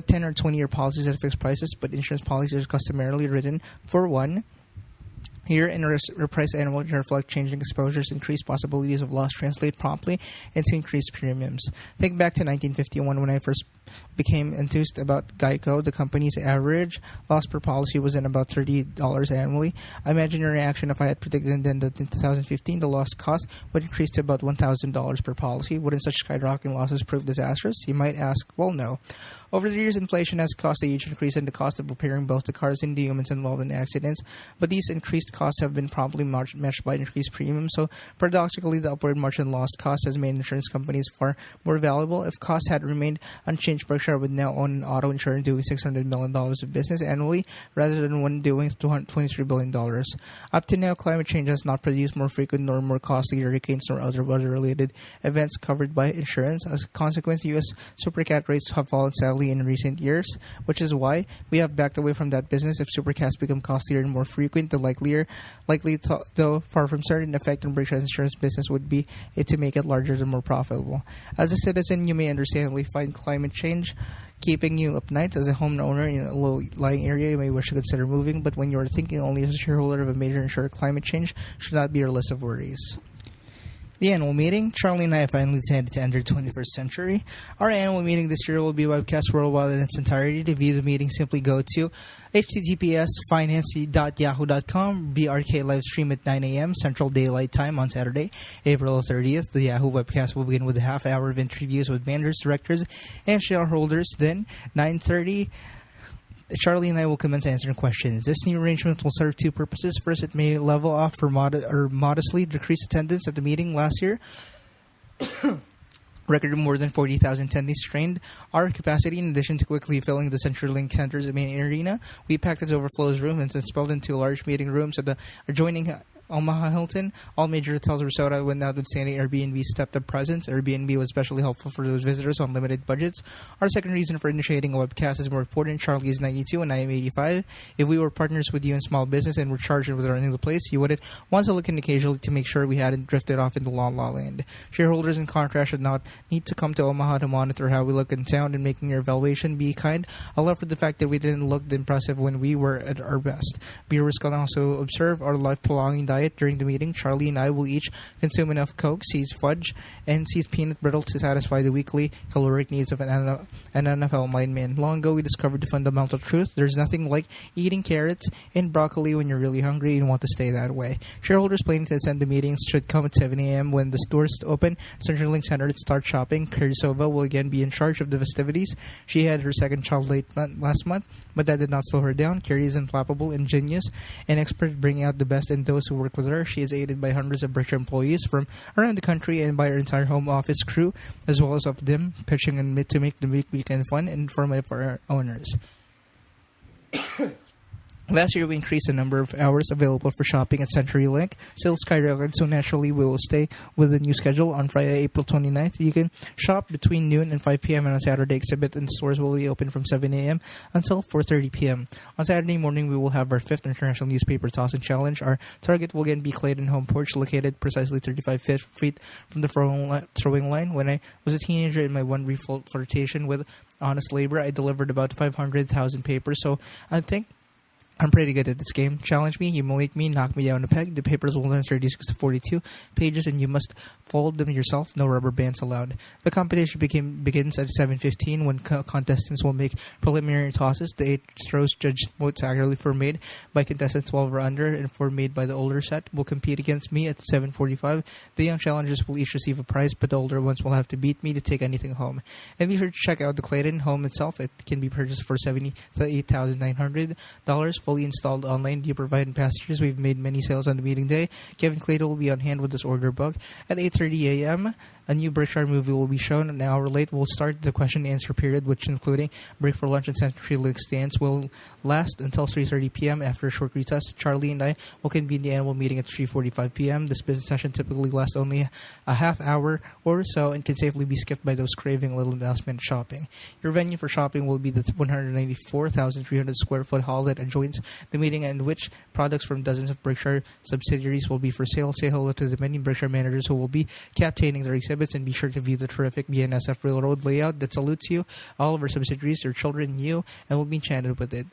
10 or 20-year policies at fixed prices, but insurance policies are customarily written for 1 Year-end reprice annually to reflect changing exposures, increased possibilities of loss translate promptly into increased premiums. Think back to 1951 when I first became enthused about Geico. The company's average loss per policy was in about $30 annually. I imagine your reaction if I had predicted then that in 2015 the loss cost would increase to about $1,000 per policy. Wouldn't such skyrocketing losses prove disastrous? You might ask. Well, no. Over the years, inflation has caused a huge increase in the cost of repairing both the cars and the humans involved in accidents, but these increased costs have been promptly matched by increased premiums, so paradoxically, the upward march in loss costs has made insurance companies far more valuable. If costs had remained unchanged, Berkshire would now own an auto insurer doing $600 million of business annually rather than one doing $23 billion. Up to now, climate change has not produced more frequent nor more costly hurricanes nor other weather-related events covered by insurance. As a consequence, U.S. supercat rates have fallen sadly in recent years, which is why we have backed away from that business. If supercats become costlier and more frequent, the likely though far from certain effect on Berkshire's insurance business would be it to make it larger and more profitable. As a citizen, you may understandably find climate change keeping you up nights. As a homeowner in a low-lying area, you may wish to consider moving, but when you are thinking only as a shareholder of a major insurer, climate change should not be your list of worries. The annual meeting. Charlie and I have finally decided to enter the 21st century. Our annual meeting this year will be webcast worldwide in its entirety. To view the meeting, simply go to https://finance.yahoo.com. BRK live stream at 9 a.m. Central Daylight Time on Saturday, April 30th. The Yahoo webcast will begin with a half hour of interviews with managers, directors, and shareholders. Then, 9:30. Charlie and I will commence answering questions. This new arrangement will serve two purposes. First, it may level off for modestly decrease attendance at the meeting last year. Record of more than 40,000 attendees strained our capacity. In addition to quickly filling the CenturyLink Center's main arena, we packed its overflows room and spelled into large meeting rooms at the adjoining Omaha Hilton. All major hotels were sold out when notwithstanding Airbnb's stepped-up presence. Airbnb was especially helpful for those visitors on limited budgets. Our second reason for initiating a webcast is more important. Charlie is 92 and I am 85. If we were partners with you in small business and were charged with running the place, you would want to look in occasionally to make sure we hadn't drifted off into la land. Shareholders, in contrast, should not need to come to Omaha to monitor how we look in town and making your evaluation be kind. I love for the fact that we didn't look impressive when we were at our best. Viewers can also observe our life-prolonging diet during the meeting. Charlie and I will each consume enough Coke, See's fudge, and See's peanut brittle to satisfy the weekly caloric needs of an NFL lineman. Long ago, we discovered the fundamental truth. There's nothing like eating carrots and broccoli when you're really hungry and want to stay that way. Shareholders planning to attend the meetings should come at 7 a.m. when the stores open. CenturyLink Center to start shopping. Karisova will again be in charge of the festivities. She had her second child last month, but that did not slow her down. Carrie is inflappable, ingenious, and expert, bringing out the best in those who work with her. She is aided by hundreds of Berkshire employees from around the country and by her entire home office crew, as well as of them pitching and to make the weekend fun and informative for our owners. Last year, we increased the number of hours available for shopping at CenturyLink. Sales skyrocketed, so naturally we will stay with the new schedule. On Friday, April 29th, you can shop between noon and 5 p.m. and on Saturday, exhibit and stores will be open from 7 a.m. until 4:30 p.m. On Saturday morning, we will have our 5th International Newspaper Tossing Challenge. Our target will again be Clayton Home Porch, located precisely 35 feet from the throwing line. When I was a teenager in my one brief flirtation with honest labor, I delivered about 500,000 papers, so I think I'm pretty good at this game. Challenge me, humiliate me, knock me down a peg. The papers will run 36 to 42 pages, and you must fold them yourself. No rubber bands allowed. The competition begins at 7:15 when contestants will make preliminary tosses. The 8 throws judged most accurately for made by contestants 12 or under, and 4 made by the older set will compete against me at 7:45. The young challengers will each receive a prize, but the older ones will have to beat me to take anything home. And be sure to check out the Clayton Home itself. It can be purchased for $78,900. Fully installed online. You provide passengers. We've made many sales on the meeting day. Kevin Clayton will be on hand with this order book. At 8:30 a.m., a new Berkshire movie will be shown. An hour late, we'll start the question and answer period, which including break for lunch and CenturyLink stands will last until 3:30 p.m. After a short recess, Charlie and I will convene the annual meeting at 3:45 p.m. This business session typically lasts only a half hour or so and can safely be skipped by those craving little last-minute shopping. Your venue for shopping will be the 194,300 square foot hall that adjoins the meeting, and which products from dozens of Berkshire subsidiaries will be for sale. Say hello to the many Berkshire managers who will be captaining their exhibits, and be sure to view the terrific BNSF Railroad layout that salutes you, all of our subsidiaries, your children, you, and will be enchanted with it.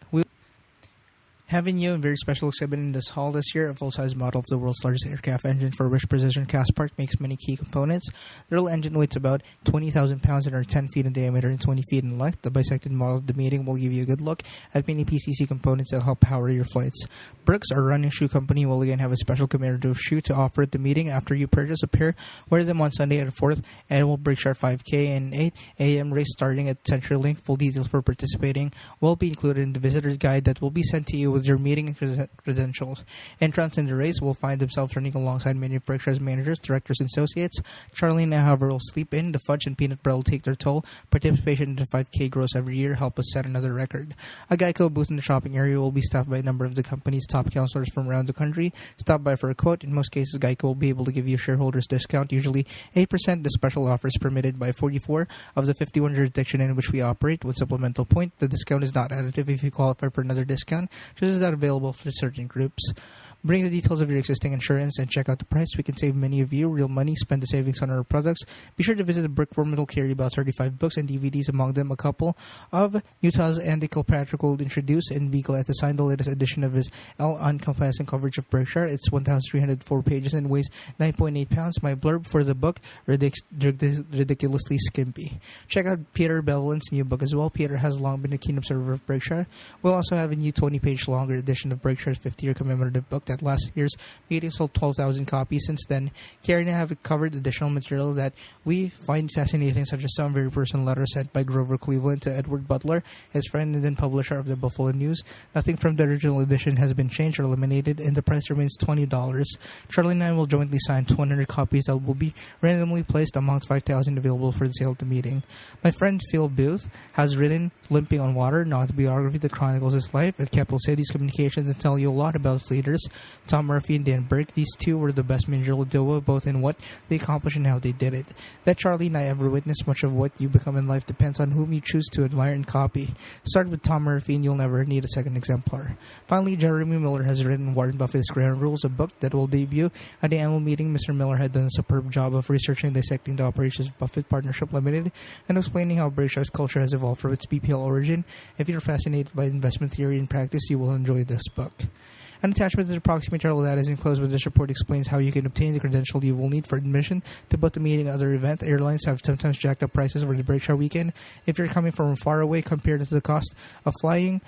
Have a new and very special exhibit in this hall this year, a full-size model of the world's largest aircraft engine for which Precision Castparts makes many key components. The real engine weighs about 20,000 pounds and are 10 feet in diameter and 20 feet in length. The bisected model of the meeting will give you a good look at many PCC components that help power your flights. Brooks, our running shoe company, will again have a special commemorative shoe to offer at the meeting. After you purchase a pair, wear them on Sunday at the 4th Annual Berkshire 5K and 8 a.m. race starting at CenturyLink. Full details for participating will be included in the visitor's guide that will be sent to you with your meeting and credentials. Entrants in the race will find themselves running alongside many of Berkshire's managers, directors, and associates. Charlie and I, however, will sleep in. The fudge and peanut butter will take their toll. Participation in the 5K gross every year help us set another record. A Geico booth in the shopping area will be staffed by a number of the company's top counselors from around the country. Stop by for a quote. In most cases, Geico will be able to give you a shareholders discount, usually 8%. The special offer is permitted by 44 of the 51 jurisdictions in which we operate. With supplemental point, the discount is not additive if you qualify for another discount, just as that available for certain groups. Bring the details of your existing insurance and check out the price. We can save many of you real money. Spend the savings on our products. Be sure to visit the Brickworm. It'll carry about 35 books and DVDs, among them a couple of Utah's Andy Kilpatrick will introduce, and be glad to sign the latest edition of his all-encompassing coverage of Berkshire. It's 1,304 pages and weighs 9.8 pounds. My blurb for the book, ridiculously skimpy. Check out Peter Bevelin's new book as well. Peter has long been a keen observer of Berkshire. We'll also have a new 20-page longer edition of Berkshire's 50-year commemorative book that last year's meeting sold 12,000 copies. Since then, Kerry and I have covered additional material that we find fascinating, such as some very personal letters sent by Grover Cleveland to Edward Butler, his friend and then publisher of the Buffalo News. Nothing from the original edition has been changed or eliminated, and the price remains $20. Charlie and I will jointly sign 200 copies that will be randomly placed amongst 5,000 available for the sale at the meeting. My friend Phil Booth has written Limping on Water, an autobiography that chronicles his life at Capital Cities Communications and tell you a lot about its leaders, Tom Murphy and Dan Burke. These two were the best managerial duo, both in what they accomplished and how they did it. That Charlie and I ever witnessed. Much of what you become in life depends on whom you choose to admire and copy. Start with Tom Murphy and you'll never need a second exemplar. Finally, Jeremy Miller has written Warren Buffett's Ground Rules, a book that will debut at the annual meeting. Mr. Miller had done a superb job of researching and dissecting the operations of Buffett Partnership Limited and explaining how Berkshire's culture has evolved from its BPL origin. If you're fascinated by investment theory and practice, you will enjoy this book. An attachment to the proxy material that is enclosed with this report explains how you can obtain the credential you will need for admission to both the meeting and other event. Airlines have sometimes jacked up prices for the Berkshire weekend. If you're coming from far away compared to the cost of flying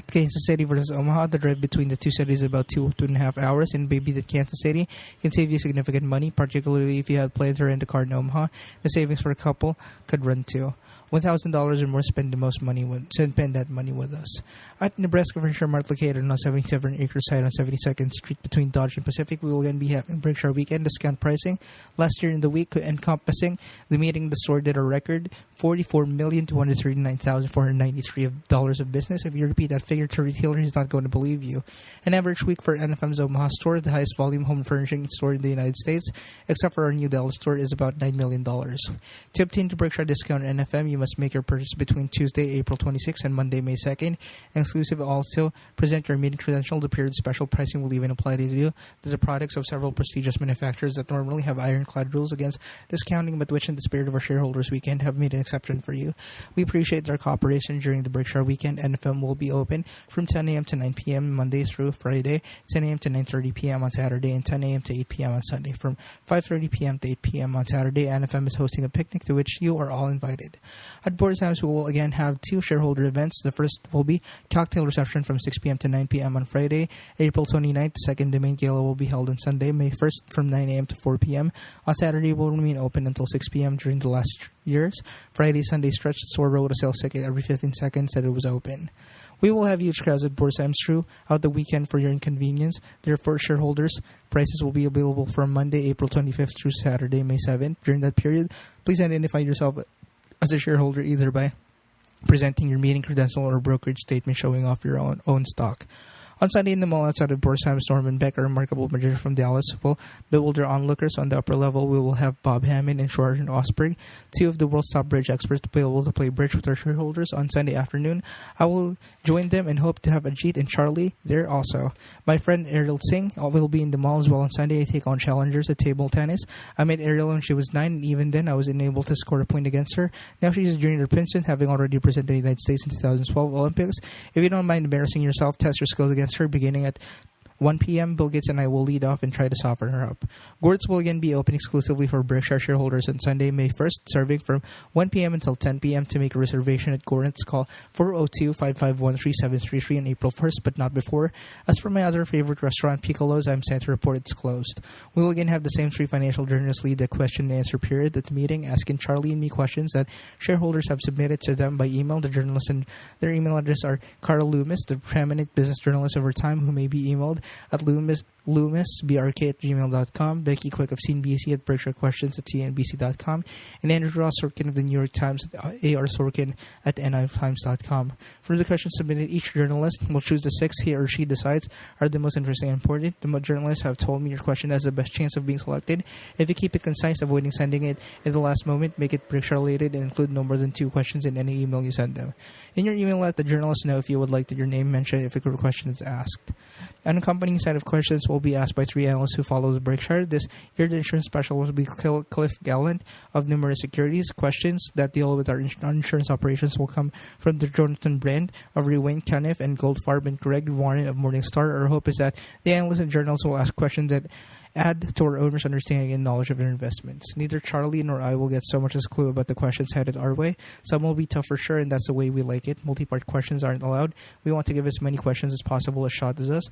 Kansas City versus Omaha, the drive between the two cities is about 2.5 hours, and maybe that Kansas City can save you significant money, particularly if you had planned to rent a car in Omaha. The savings for a couple could run to $1,000 or more. Spend that money with us. At Nebraska Furniture Mart, located on a 77-acre site on 72nd Street between Dodge and Pacific, we will again be having Berkshire Weekend discount pricing. Last year in the week, encompassing the meeting, the store did a record $44,239,493 of business. If you repeat that figure to a retailer, he's not going to believe you. An average week for NFM's Omaha store, the highest volume home furnishing store in the United States, except for our New Dallas store, is about $9 million. To obtain the Berkshire discount at NFM, you must make your purchase between Tuesday, April 26th and Monday, May 2nd. Exclusive also, present your meeting credential. The period special pricing will even apply to you. These are products of several prestigious manufacturers that normally have ironclad rules against discounting, but which in the spirit of our shareholders weekend have made an exception for you. We appreciate their cooperation during the Berkshire weekend. NFM will be open from 10 a.m. to 9 p.m. Monday through Friday, 10 a.m. to 9:30 p.m. on Saturday, and 10 a.m. to 8 p.m. on Sunday. From 5:30 p.m. to 8 p.m. on Saturday, NFM is hosting a picnic to which you are all invited. At Board's House, we will again have two shareholder events. The first will be cocktail reception from 6 p.m. to 9 p.m. on Friday, April 29th. Second, the main gala will be held on Sunday, May 1st from 9 a.m. to 4 p.m. On Saturday, will remain open until 6 p.m. during the last years. Friday, Sunday stretch, the store wrote a sales ticket every 15 seconds that it was open. We will have huge crowds at Borsheim throughout the weekend for your inconvenience. Therefore, shareholders, prices will be available from Monday, April 25th through Saturday, May 7th. During that period, please identify yourself as a shareholder either by presenting your meeting credential or brokerage statement showing off your own stock. On Sunday in the mall outside of Borsheim, Norman Beck, a remarkable magician from Dallas, will bewilder onlookers. On the upper level, we will have Bob Hammond and Schwarzen Osberg, two of the world's top bridge experts, available to play bridge with our shareholders. On Sunday afternoon, I will join them and hope to have Ajit and Charlie there also. My friend Ariel Singh will be in the mall as well. On Sunday, I take on challengers at table tennis. I met Ariel when she was 9, and even then, I was unable to score a point against her. Now she's a junior Princeton, having already represented the United States in 2012 Olympics. If you don't mind embarrassing yourself, test your skills against her beginning at 1 p.m. Bill Gates and I will lead off and try to soften her up. Gourds will again be open exclusively for Berkshire shareholders on Sunday, May 1st, serving from 1 p.m. until 10 p.m. To make a reservation at Gourds, call 402-551-3733 on April 1st, but not before. As for my other favorite restaurant, Piccolo's, I'm sad to report it's closed. We will again have the same three financial journalists lead the question and answer period at the meeting, asking Charlie and me questions that shareholders have submitted to them by email. The journalists and their email address are Carl Loomis, the preeminent business journalist over time, who may be emailed at loomisbrk@gmail.com, Becky Quick of CNBC at BerkshireQuestions@CNBC.com, and Andrew Ross Sorkin of the New York Times at ARSorkin@NITimes.com. For the questions submitted, each journalist will choose the 6 he or she decides are the most interesting and important. The journalists have told me your question has the best chance of being selected. If you keep it concise, avoiding sending it at the last moment, make it Berkshire-related, and include no more than 2 questions in any email you send them. In your email, let the journalists know if you would like your name mentioned if a question is asked. An accompanying set of questions will be asked by 3 analysts who follow the Berkshire. This year, the insurance specialist will be Cliff Gallant of Numerous Securities. Questions that deal with our insurance operations will come from the Jonathan Brand of Rewain Caniff and Goldfarb and Greg Warren of Morningstar. Our hope is that the analysts and journalists will ask questions that add to our owners' understanding and knowledge of their investments. Neither Charlie nor I will get so much as a clue about the questions headed our way. Some will be tough for sure, and that's the way we like it. Multi-part questions aren't allowed. We want to give as many questions as possible a shot as us.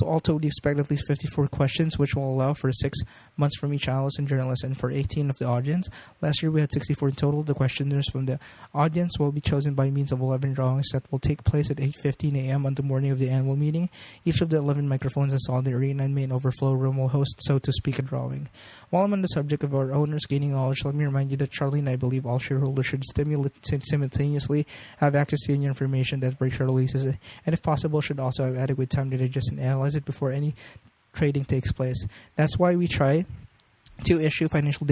All told, we expect at least 54 questions, which will allow for 6 months from each analyst and journalist and for 18 of the audience. Last year, we had 64 in total. The questioners from the audience will be chosen by means of 11 drawings that will take place at 8:15 a.m. on the morning of the annual meeting. Each of the 11 microphones installed in the arena and main overflow room will host, so to speak, a drawing. While I'm on the subject of our owners gaining knowledge, let me remind you that Charlie and I believe all shareholders should simultaneously have access to any information that Berkshire releases, and if possible, should also have adequate time to digest and analyze it before any trading takes place. That's why we try to issue financial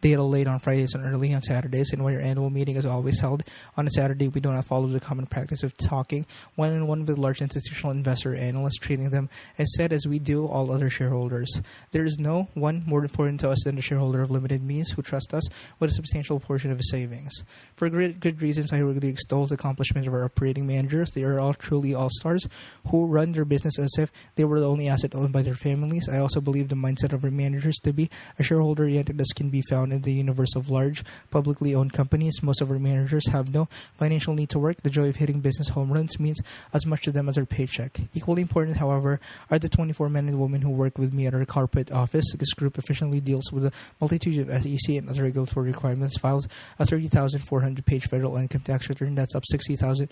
data late on Fridays and early on Saturdays, and when your annual meeting is always held on a Saturday, we do not follow the common practice of talking one-on-one with large institutional investor analysts, treating them instead as we do all other shareholders. There is no one more important to us than the shareholder of limited means who trusts us with a substantial portion of his savings. For good reasons, I regularly extol the accomplishment of our operating managers. They are all truly all-stars who run their business as if they were the only asset owned by their families. I also believe the mindset of our managers to be a shareholder-oriented as can be found in the universe of large, publicly owned companies. Most of our managers have no financial need to work. The joy of hitting business home runs means as much to them as our paycheck. Equally important, however, are the 24 men and women who work with me at our corporate office. This group efficiently deals with a multitude of SEC and other regulatory requirements, files a 30,400-page federal income tax return that's up 6,000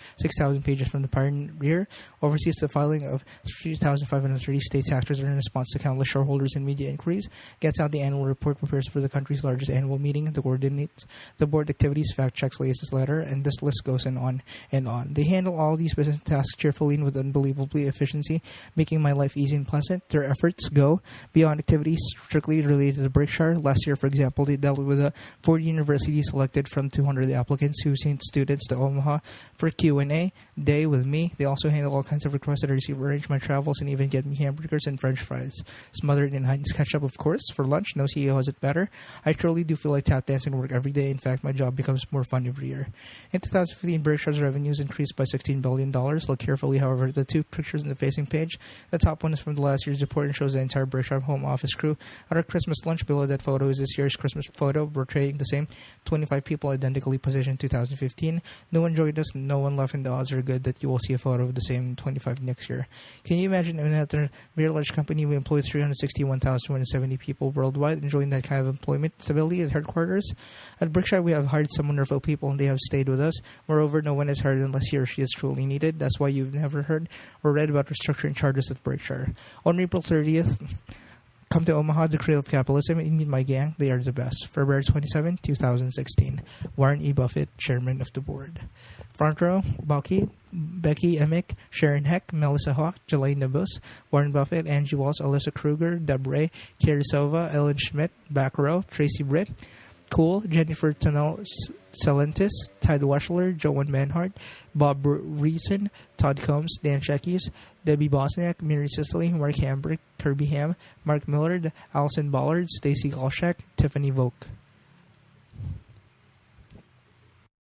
pages from the prior year, oversees the filing of 3,530 state tax returns in response to countless shareholders and media inquiries, gets out the annual report, prepares for the country's largest annual meeting, the coordinates the board activities, fact checks latest letter, and this list goes on and on. They handle all these business tasks cheerfully and with unbelievably efficiency, making my life easy and pleasant. Their efforts go beyond activities strictly related to the Berkshire. Last year, for example, they dealt with 40 universities selected from 200 applicants who sent students to Omaha for Q&A day with me. They also handle all kinds of requests that I receive, arrange my travels, and even get me hamburgers and French fries, smothered in Heinz ketchup, of course, for lunch. No CEO has it better. I truly do feel like tap dancing work every day. In fact, my job becomes more fun every year. In 2015, Berkshire's revenues increased by $16 billion. Look carefully, however, at the 2 pictures on the facing page. The top one is from the last year's report and shows the entire Berkshire home office crew at our Christmas lunch. Below that photo is this year's Christmas photo, portraying the same 25 people identically positioned in 2015. No one joined us, no one left, and the odds are good that you will see a photo of the same 25 next year. Can you imagine at a very large company we employ 361,270 people worldwide, enjoying that kind of employment stability at headquarters? At Berkshire, we have hired some wonderful people, and they have stayed with us. Moreover, no one is hired unless he or she is truly needed. That's why you've never heard or read about restructuring charges at Berkshire. On April 30th, Come to Omaha, the cradle of capitalism, and meet my gang. They are the best. February 27, 2016. Warren E. Buffett, Chairman of the Board. Front row, Becky Emick, Sharon Heck, Melissa Hawk, Jelaine Nabus, Warren Buffett, Angie Walls, Alyssa Kruger, Deb Ray, Carrie Silva, Ellen Schmidt. Back row, Tracy Britt, Cool, Jennifer Tunnell Salentis, Tide Weschler, Joan Manhart, Bob Reason, Todd Combs, Dan Shekis, Debbie Bosniak, Mary Sicily, Mark Hambrick, Kirby Ham, Mark Millard, Allison Ballard, Stacy Golshak, Tiffany Volk.